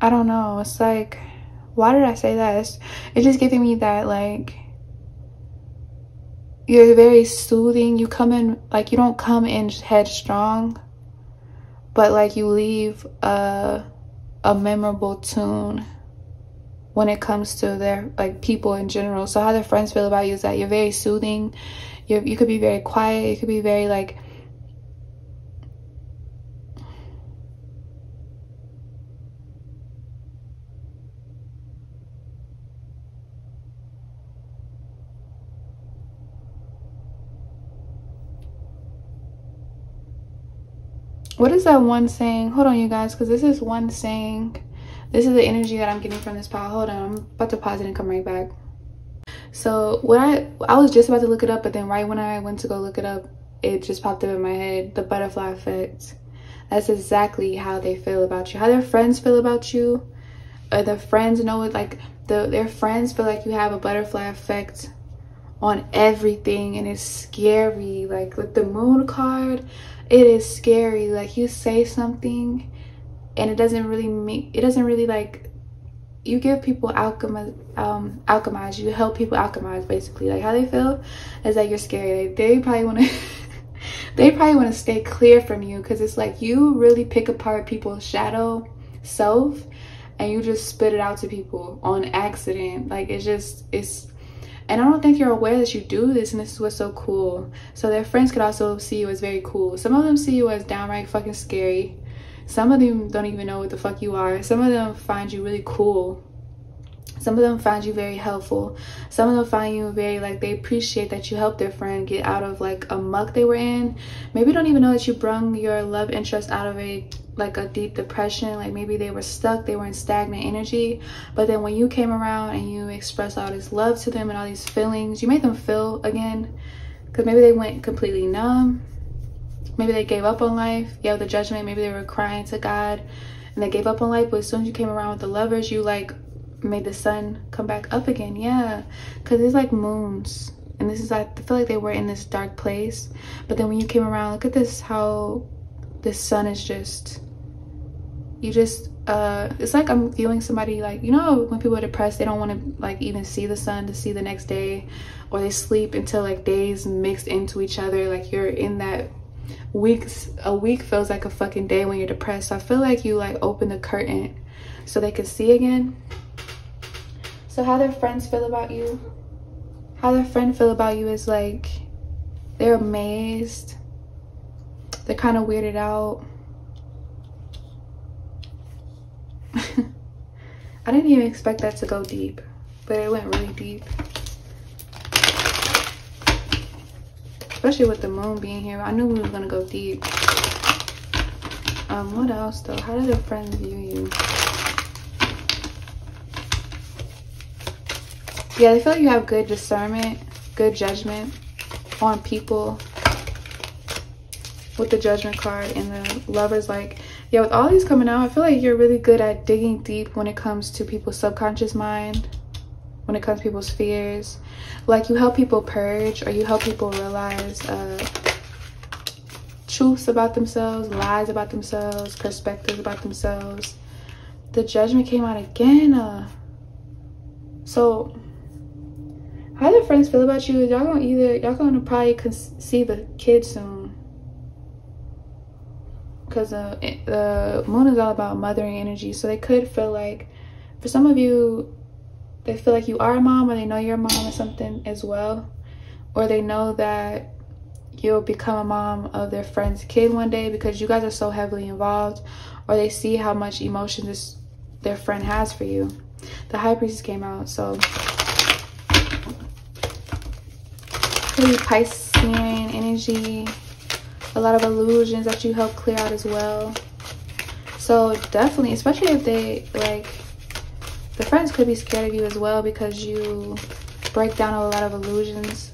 I don't know. It's like, why did I say that? It's just giving me that, like, you're very soothing. You come in, like, you don't come in headstrong, but like you leave a memorable tune when it comes to their, like, people in general. So how their friends feel about you is that you're very soothing. You could be very quiet. You could be very, like, What is that one saying? Hold on, you guys, because this is one saying. This is the energy that I'm getting from this pile. Hold on, I'm about to pause it and come right back. So what I was just about to look it up, but then right when I went to go look it up, it just popped up in my head. The butterfly effect. That's exactly how they feel about you. How their friends feel about you. Or the friends know it, like their friends feel like you have a butterfly effect on everything, and it's scary. Like with the moon card, it is scary. Like you say something and it doesn't really like, you give people alchemize, you help people alchemize, basically. Like how they feel is like you're scary. Like they probably want to they probably want to stay clear from you, because it's like you really pick apart people's shadow self and you just spit it out to people on accident. Like and I don't think you're aware that you do this, and this is what's so cool. So their friends could also see you as very cool. Some of them see you as downright fucking scary. Some of them don't even know what the fuck you are. Some of them find you really cool. Some of them find you very helpful. Some of them find you very, like, they appreciate that you helped their friend get out of like a muck they were in. Maybe don't even know that you brung your love interest out of a deep depression. Like maybe they were stuck, they were in stagnant energy, but then when you came around and you expressed all this love to them and all these feelings, you made them feel again. Because maybe they went completely numb, maybe they gave up on life. Yeah, the Judgment, maybe they were crying to God and they gave up on life, but as soon as you came around with the Lovers, you like made the sun come back up again. Yeah, because it's like moons, and this is, I feel like they were in this dark place, but then when you came around, look at this, how this sun is just, you just it's like I'm viewing somebody, like, you know when people are depressed, they don't want to like even see the sun to see the next day, or they sleep until like days mixed into each other. Like you're in that weeks, a week feels like a fucking day when you're depressed. So I feel like you like open the curtain so they can see again. So how their friends feel about you, how their friend feel about you is like they're amazed, they're kind of weirded out. I didn't even expect that to go deep, but it went really deep. Especially with the moon being here, I knew we were gonna go deep. What else though? How do their friends view you? Yeah, they feel like you have good discernment, good judgment on people with the Judgment card and the Lovers. Like, yeah, with all these coming out, I feel like you're really good at digging deep when it comes to people's subconscious mind, when it comes to people's fears. Like you help people purge, or you help people realize truths about themselves, lies about themselves, perspectives about themselves. The Judgment came out again. So how their friends feel about you is y'all gonna probably conceive a kid soon, because the moon is all about mothering energy. So they could feel like, for some of you, they feel like you are a mom, or they know you're a mom or something as well, or they know that you'll become a mom of their friend's kid one day because you guys are so heavily involved, or they see how much emotion their friend has for you. The High Priestess came out, so really Piscean energy, a lot of illusions that you help clear out as well. So definitely, especially if they like, the friends could be scared of you as well, because you break down a lot of illusions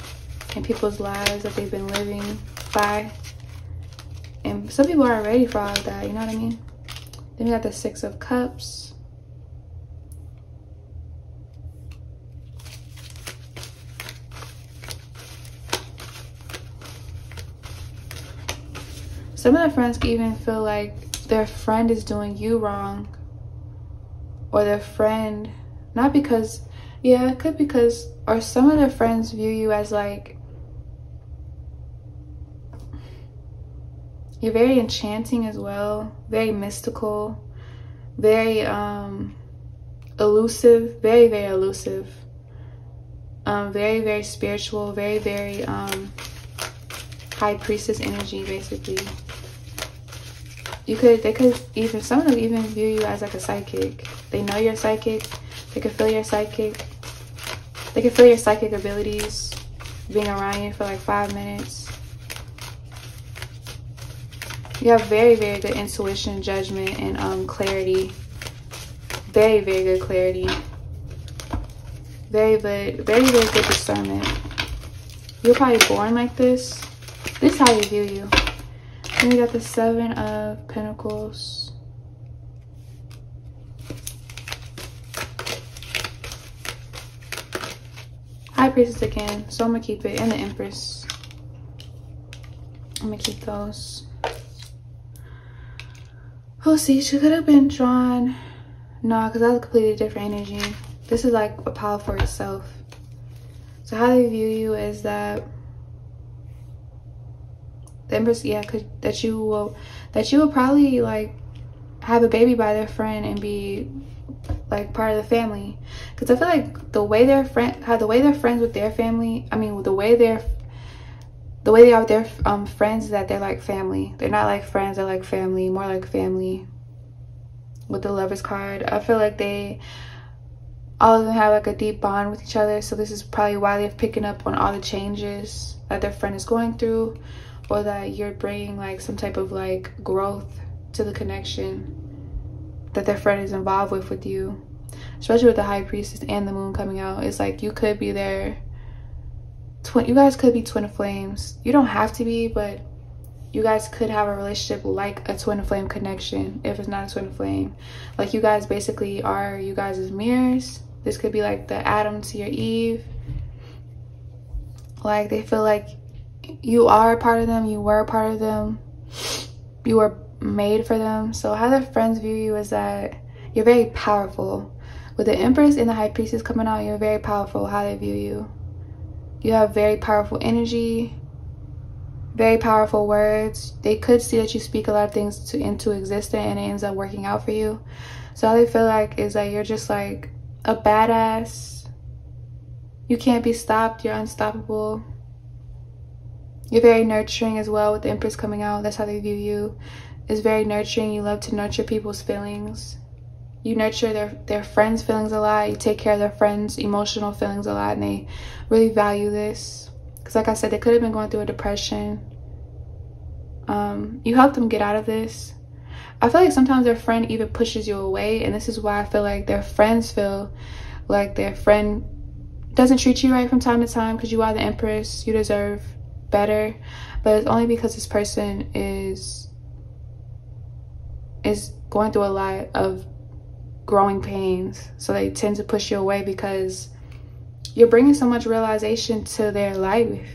in people's lives that they've been living by, and some people aren't ready for all of that, you know what I mean? Then we got the Six of Cups. Some of their friends can even feel like their friend is doing you wrong, or their friend, not because, yeah, it could because, or some of their friends view you as like, you're very enchanting as well, very mystical, very elusive, very, very elusive, very, very spiritual, very, very High Priestess energy, basically. They could even, some of them even view you as like a psychic. They know you're psychic. They can feel your psychic. They can feel your psychic abilities being around you for like 5 minutes. You have very, very good intuition, judgment, and clarity. Very, very good clarity. Very, very good discernment. You're probably born like this. This is how you view you. Then we got the 7 of Pentacles. High Priestess again. So I'm going to keep it. And the Empress. I'm going to keep those. We'll see. She could have been drawn. No, because that's a completely different energy. This is like a power for itself. So how they view you is that the Empress, yeah, that you will probably like have a baby by their friend and be like part of the family. Because I feel like the way they're friends with their family, I mean the way they are with their friends, that they're like family. They're not like friends, they're like family, more like family. With the Lovers card, I feel like all of them have like a deep bond with each other. So this is probably why they're picking up on all the changes that their friend is going through, or that you're bringing like some type of like growth to the connection that their friend is involved with you. Especially with the High Priestess and the Moon coming out, it's like you could be you guys could be twin flames. You don't have to be, but you guys could have a relationship like a twin flame connection. If it's not a twin flame, like you guys basically are you guys' mirrors. This could be like the Adam to your Eve. Like they feel like you are a part of them, you were a part of them, you were made for them. So how their friends view you is that you're very powerful. With the Empress and the High Priestess coming out, you're very powerful. How they view you, you have very powerful energy, very powerful words. They could see that you speak a lot of things into existence, and it ends up working out for you. So how they feel like is that you're just like a badass. You can't be stopped. You're unstoppable. You're very nurturing as well with the Empress coming out. That's how they view you. It's very nurturing. You love to nurture people's feelings. You nurture their friends' feelings a lot. You take care of their friends' emotional feelings a lot, and they really value this. Because like I said, they could have been going through a depression. You help them get out of this. I feel like sometimes their friend even pushes you away, and this is why I feel like their friends feel like their friend doesn't treat you right from time to time, because you are the Empress. You deserve better, but it's only because this person is going through a lot of growing pains. So they tend to push you away because you're bringing so much realization to their life,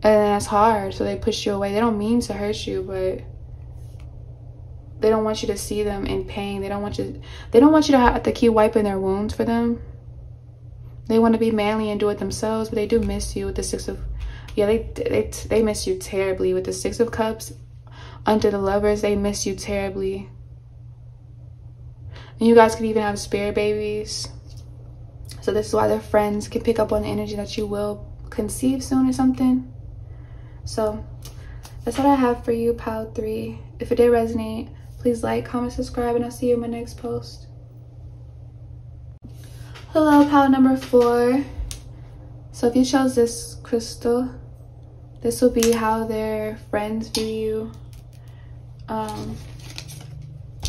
and that's hard. So they push you away. They don't mean to hurt you, but they don't want you to see them in pain. They don't want you to have to keep wiping their wounds for them. They want to be manly and do it themselves, but they do miss you with the 6 of, yeah, they miss you terribly with the 6 of Cups. Under the Lovers, they miss you terribly. And you guys could even have spirit babies. So this is why their friends can pick up on the energy that you will conceive soon or something. So that's what I have for you, Pile 3. If it did resonate, please like, comment, subscribe, and I'll see you in my next post. Hello, Pile number 4. So if you chose this crystal, this will be how their friends view you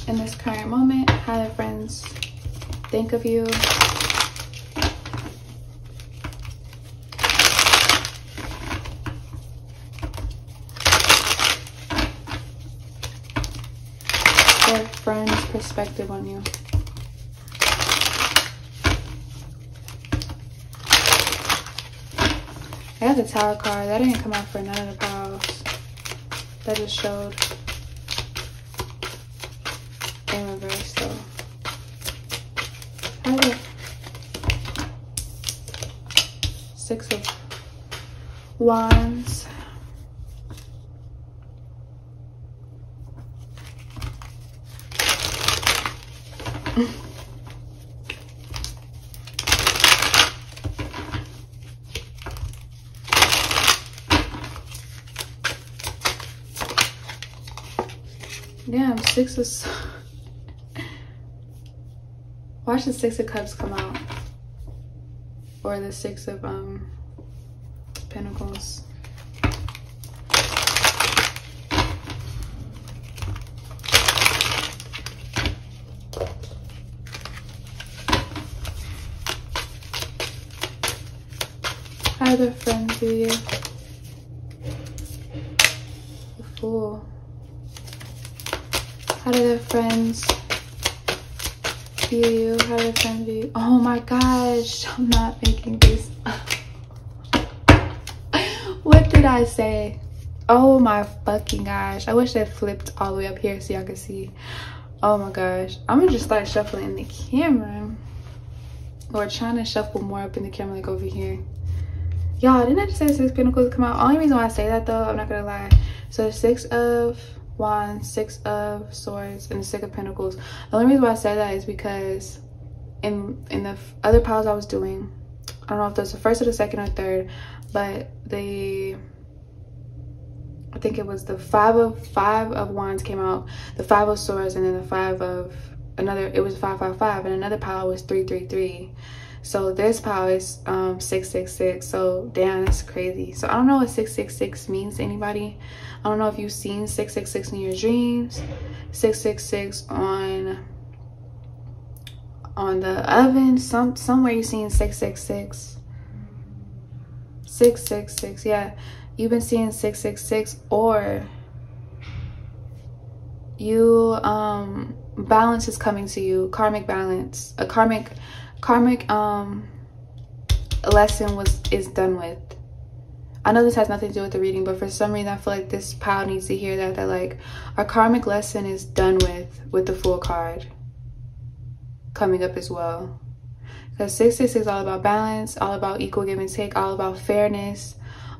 in this current moment, how their friends think of you. Their friend's perspective on you. I got the Tower card. That didn't come out for none of the piles. That just showed in reverse though. I have the 6 of Wands. Damn, 6 of... Watch the 6 of Cups come out. Or the 6 of Pentacles. How do the friends view you? The Fool. How do the friends view you? How do the friends view you? Oh my gosh, I'm not making this. What did I say? Oh my fucking gosh. I wish I flipped all the way up here so y'all could see. Oh my gosh. I'm gonna just start shuffling the camera. Or trying to shuffle more up in the camera, like over here. Y'all, didn't I just say 6 of Pentacles come out? Only reason why I say that though, I'm not gonna lie. So the 6 of Wands, 6 of Swords, and the 6 of Pentacles. The only reason why I say that is because in the other piles I was doing, I don't know if it was the first or the second or third, but I think it was the 5 of Wands came out, the 5 of Swords, and then the 5 of another, it was 555, and another pile was 333. So this pile is 666. So damn, that's crazy. So I don't know what 666 means to anybody. I don't know if you've seen 666 in your dreams, 666 on the oven, somewhere you've seen 666. 666, yeah, you've been seeing 666, or you balance is coming to you, karmic balance, a karmic lesson is done with. I know this has nothing to do with the reading, but for some reason I feel like this pile needs to hear that like our karmic lesson is done with the Fool card coming up as well. Because 666 is all about balance, all about equal give and take, all about fairness,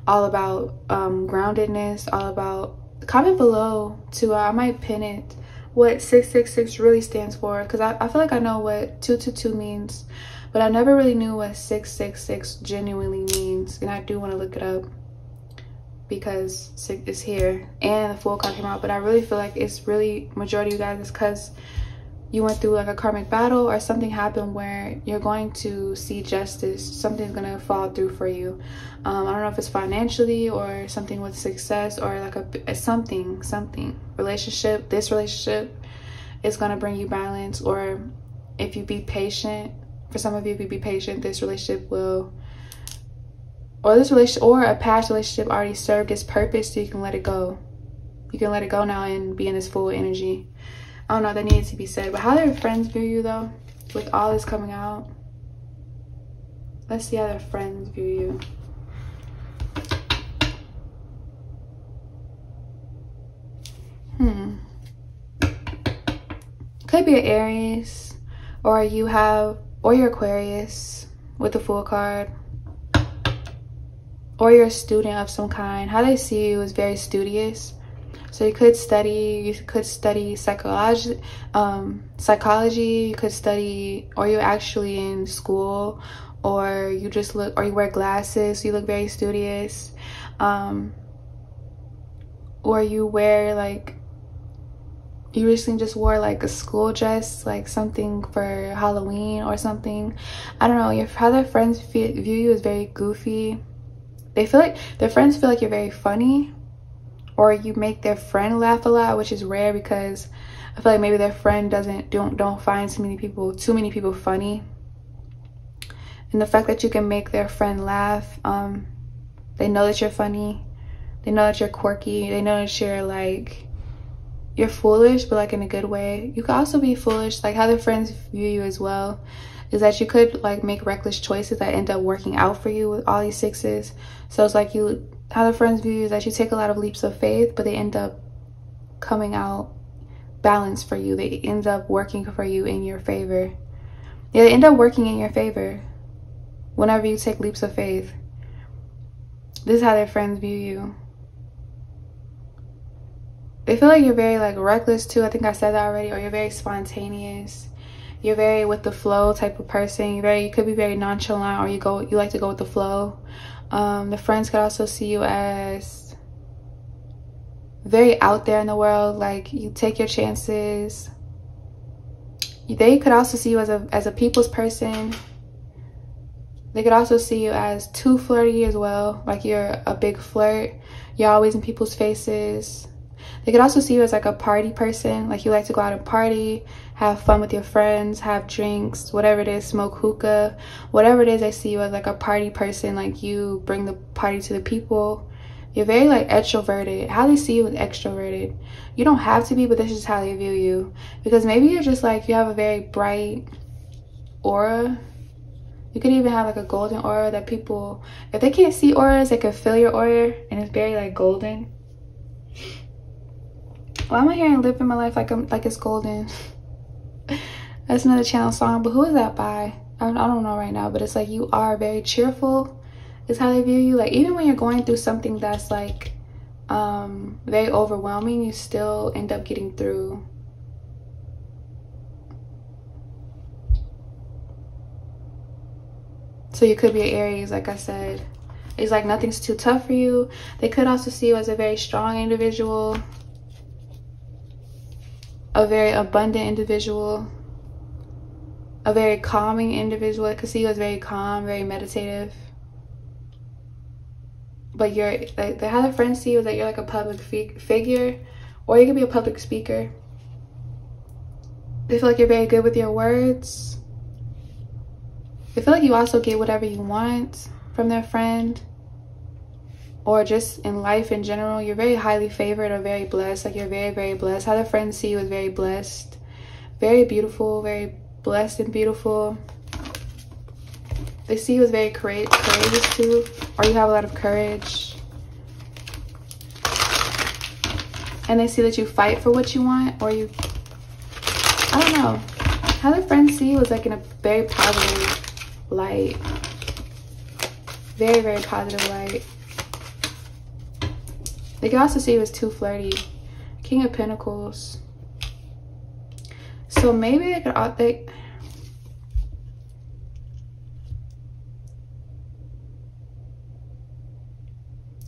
all about groundedness, all about, comment below too, I might pin it, what 666 really stands for, because I feel like I know what 222 means, but I never really knew what 666 genuinely means, and I do want to look it up because it's here and the Fool card came out. But I really feel like it's really, majority of you guys, is because you went through like a karmic battle, or something happened where you're going to see justice. Something's gonna fall through for you. I don't know if it's financially or something with success, or like a something relationship. This relationship is gonna bring you balance, or if you be patient, for some of you, if you be patient, this relationship will, or a past relationship already served its purpose, so you can let it go. You can let it go now and be in this full energy. I don't know, that needed to be said. But how do their friends view you though, with all this coming out? Let's see how their friends view you. Could be an Aries, or you're Aquarius with the Fool card, or you're a student of some kind. How they see you is very studious. So you could study psychology, you could study, or you're actually in school, or you just look, or you wear glasses, so you look very studious, or you wear like, you recently just wore like a school dress, like something for Halloween or something. I don't know, how their friends view you is very goofy. They feel like, their friends feel like you're very funny, or you make their friend laugh a lot, which is rare, because I feel like maybe their friend don't find too many people funny. And the fact that you can make their friend laugh, they know that you're funny, they know that you're quirky, they know that you're like, you're foolish, but like in a good way. You could also be foolish, like how their friends view you as well, is that you could like make reckless choices that end up working out for you with all these sixes. So it's like how the friends view you is that you take a lot of leaps of faith, but they end up coming out balanced for you. They end up working for you in your favor. Yeah, they end up working in your favor whenever you take leaps of faith. This is how their friends view you. They feel like you're very like reckless too. I think I said that already. Or you're very spontaneous. You're very with the flow type of person. You could be very nonchalant, or you like to go with the flow. The friends could also see you as very out there in the world, like you take your chances. They could also see you as a people's person. They could also see you as too flirty as well, like you're a big flirt. You're always in people's faces. They could also see you as like a party person. Like you like to go out and party, have fun with your friends, have drinks, whatever it is, smoke hookah, whatever it is. I see you as like a party person. Like you bring the party to the people. You're very like extroverted. How they see you is extroverted. You don't have to be, but this is how they view you. Because maybe you're just like, you have a very bright aura. You could even have like a golden aura that people, if they can't see auras, they can feel your aura, and it's very like golden. Why am I hearing "Living My Life like it's golden"? That's another channel song, but who is that by? I don't know right now, but it's like you are very cheerful is how they view you. Like even when you're going through something that's like very overwhelming, you still end up getting through. So you could be an Aries, like I said. It's like nothing's too tough for you. They could also see you as a very strong individual, a very abundant individual, a very calming individual. I could see you as very calm, very meditative. But you're like, how the friends see you is that you're like a public figure, or you could be a public speaker. They feel like you're very good with your words. They feel like you also get whatever you want from their friend, or just in life in general. You're very highly favored or very blessed. Like you're very, very blessed. How the friends see you is very blessed, very beautiful, very blessed and beautiful. They see you as very courageous too, or you have a lot of courage. And they see that you fight for what you want, or you, I don't know. How the friends see you is like in a very positive light. Very, very positive light. They can also see you as too flirty. King of Pentacles. So maybe they could,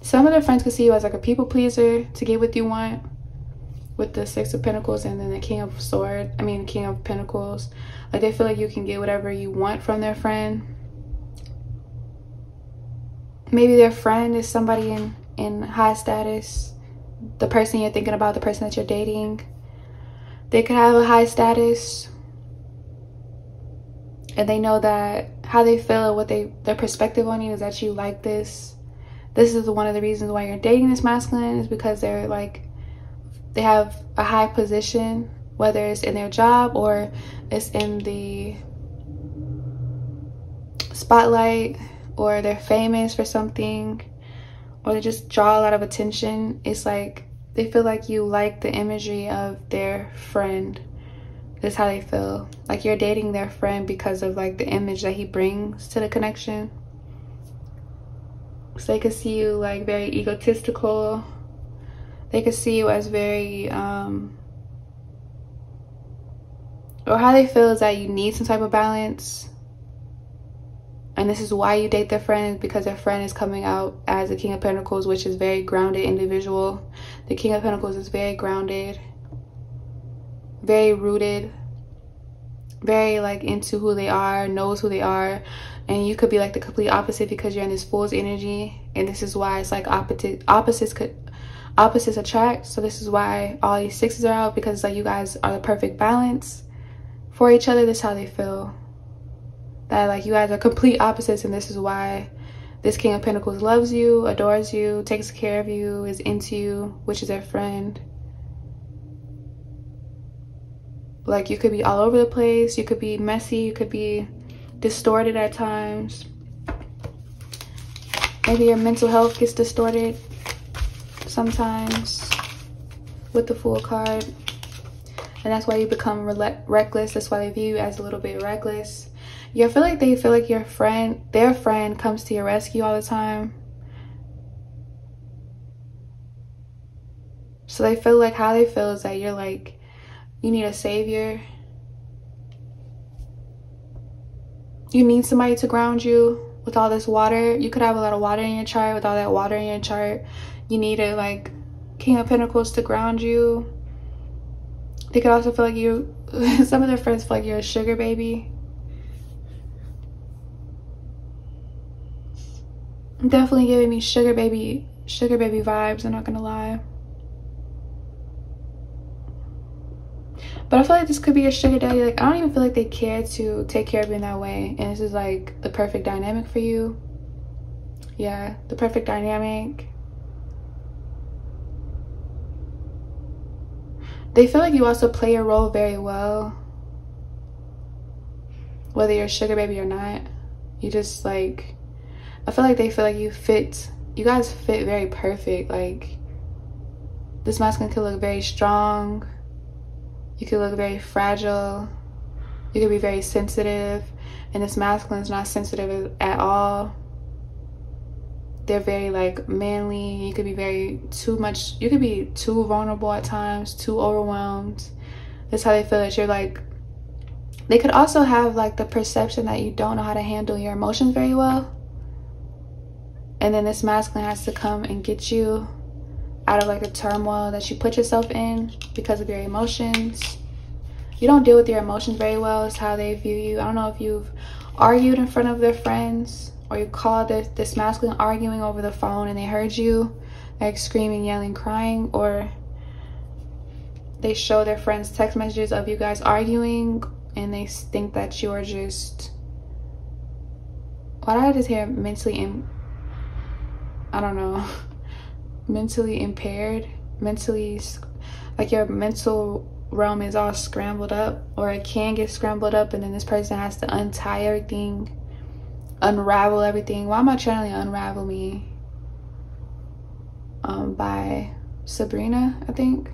some of their friends could see you as like a people pleaser to get what you want, with the Six of Pentacles and then the King of Pentacles. Like they feel like you can get whatever you want from their friend. Maybe their friend is somebody in high status. The person you're thinking about, the person that you're dating, they could have a high status, and they know that how they feel or what their perspective on you is that you like this. This is one of the reasons why you're dating this masculine, is because they're like, they have a high position, whether it's in their job or it's in the spotlight, or they're famous for something, or they just draw a lot of attention. It's like they feel like you like the imagery of their friend. That's how they feel. Like you're dating their friend because of like the image that he brings to the connection. So they could see you like very egotistical. They could see you as very, or how they feel is that you need some type of balance. And this is why you date their friend, because their friend is coming out as a King of Pentacles, which is very grounded individual. The King of Pentacles is very grounded, very rooted, very like into who they are, knows who they are. And you could be like the complete opposite because you're in this Fool's energy. And this is why it's like opposites attract. So this is why all these sixes are out, because like you guys are the perfect balance for each other. This is how they feel, that like you guys are complete opposites, and this is why this King of Pentacles loves you, adores you, takes care of you, is into you, which is their friend. Like you could be all over the place, you could be messy, you could be distorted at times. Maybe your mental health gets distorted sometimes with the Fool card, and that's why you become reckless. That's why they view you as a little bit reckless. You feel like they feel like their friend comes to your rescue all the time. So they feel like, how they feel is that you're like, you need a savior. You need somebody to ground you with all this water. You could have a lot of water in your chart. With all that water in your chart, you need a like King of Pentacles to ground you. They could also feel like you, some of their friends feel like you're a sugar baby. Definitely giving me sugar baby vibes, I'm not gonna lie. But I feel like this could be your sugar daddy. Like, I don't even feel like they care to take care of you in that way. And this is like the perfect dynamic for you. Yeah, the perfect dynamic. They feel like you also play your role very well. Whether you're a sugar baby or not. You just like, I feel like they feel like you guys fit very perfect. Like, this masculine could look very strong. You could look very fragile. You could be very sensitive. And this masculine is not sensitive at all. They're very like manly. You could be you could be too vulnerable at times, too overwhelmed. That's how they feel that you're like, they could also have like the perception that you don't know how to handle your emotions very well. And then this masculine has to come and get you out of like the turmoil that you put yourself in because of your emotions. You don't deal with your emotions very well is how they view you. I don't know if you've argued in front of their friends, or you called this masculine arguing over the phone and they heard you like screaming, yelling, crying, or they show their friends text messages of you guys arguing and they think that you are just, why did I just hear mentally I don't know, mentally impaired, mentally, like your mental realm is all scrambled up, or it can get scrambled up, and then this person has to untie everything, unravel everything. Why am I channeling Unravel Me? By Sabrina, I think.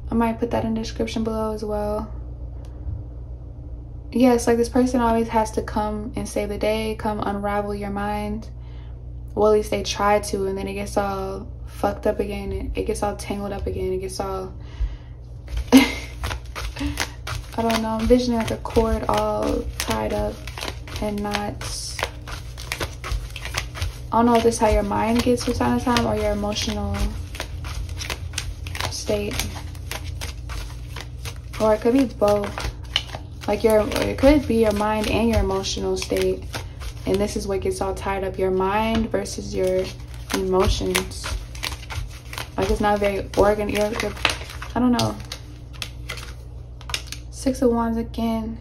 I might put that in the description below as well. Yes, like this person always has to come and save the day, come unravel your mind. Well, at least they try to, and then it gets all fucked up again. It gets all tangled up again. It gets all, I don't know, I'm envisioning like a cord all tied up and knots. I don't know if this is how your mind gets from time to time or your emotional state. Or it could be both. Like it could be your mind and your emotional state. And this is what gets all tied up, your mind versus your emotions. Like it's not very organized. I don't know. Six of Wands again.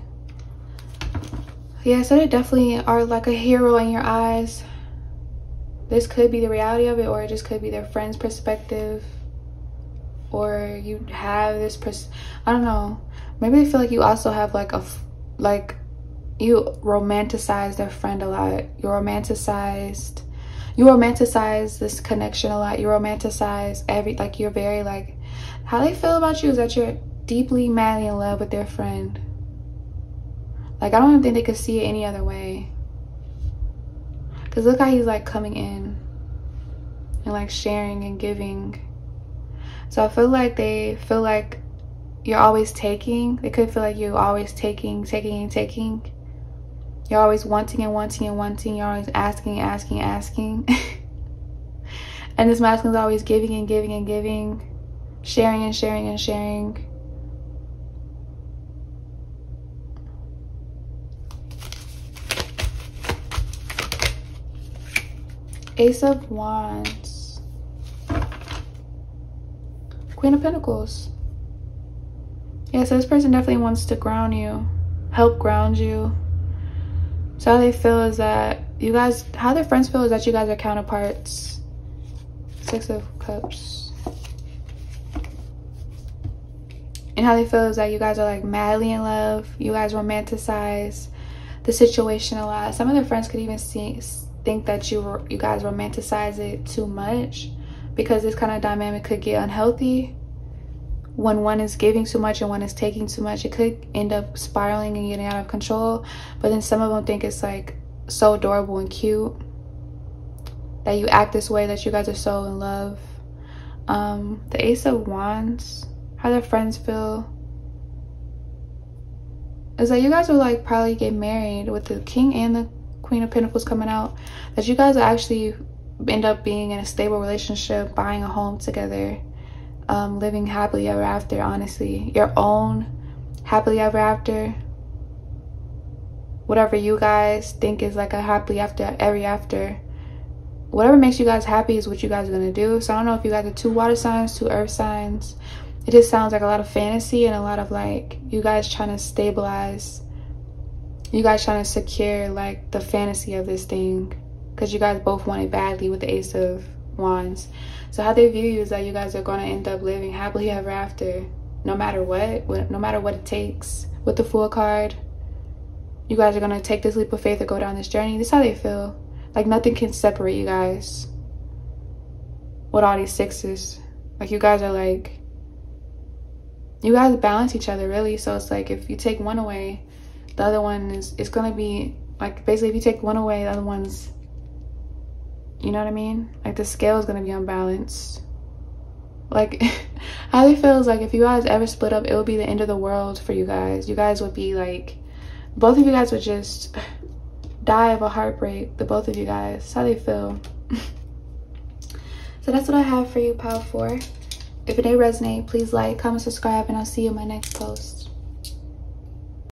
Yeah, so they definitely are like a hero in your eyes. This could be the reality of it, or it just could be their friend's perspective. Or you have this I don't know. Maybe they feel like you also have like you romanticize their friend a lot. You romanticize this connection a lot. You romanticize like you're very like, how they feel about you is that you're deeply madly in love with their friend. Like I don't even think they could see it any other way. Cause look how he's like coming in and like sharing and giving. So I feel like they feel like you're always taking. They could feel like you're always taking. You're always wanting and wanting and wanting. You're always asking, asking, asking. And this masculine's always giving and giving and giving. Sharing and sharing and sharing. Ace of Wands. Queen of Pentacles. Yeah, so this person definitely wants to ground you. Help ground you. So how they feel is that you guys, how their friends feel is that you guys are counterparts. Six of Cups. And how they feel is that you guys are like madly in love. You guys romanticize the situation a lot. Some of their friends could even think that you guys romanticize it too much, because this kind of dynamic could get unhealthy. When one is giving too much and one is taking too much, it could end up spiraling and getting out of control. But then some of them think it's like so adorable and cute that you act this way, that you guys are so in love. The Ace of Wands, how their friends feel is that you guys will like probably get married, with the King and the Queen of Pentacles coming out, that you guys will actually end up being in a stable relationship, buying a home together. Living happily ever after, honestly. Your own happily ever after. Whatever you guys think is like a happily after. Whatever makes you guys happy is what you guys are going to do. So I don't know if you guys are 2 water signs, 2 earth signs, it just sounds like a lot of fantasy and a lot of like you guys trying to stabilize, you guys trying to secure like the fantasy of this thing, because you guys both want it badly with the Ace of Wands. So how they view you is that you guys are going to end up living happily ever after, no matter what, no matter what it takes. With the Fool card, you guys are going to take this leap of faith or go down this journey. This is how they feel. Like nothing can separate you guys with all these sixes. Like you guys are like, you guys balance each other really. So it's like if you take one away, the other one is going to be like, basically if you take one away, the other one's, you know what I mean? Like the scale is going to be unbalanced. Like how they feel is like if you guys ever split up, it would be the end of the world for you guys. You guys would be like, both of you guys would just die of a heartbreak. The both of you guys. That's how they feel. So that's what I have for you, Pile 4. If it did resonate, please like, comment, subscribe, and I'll see you in my next post.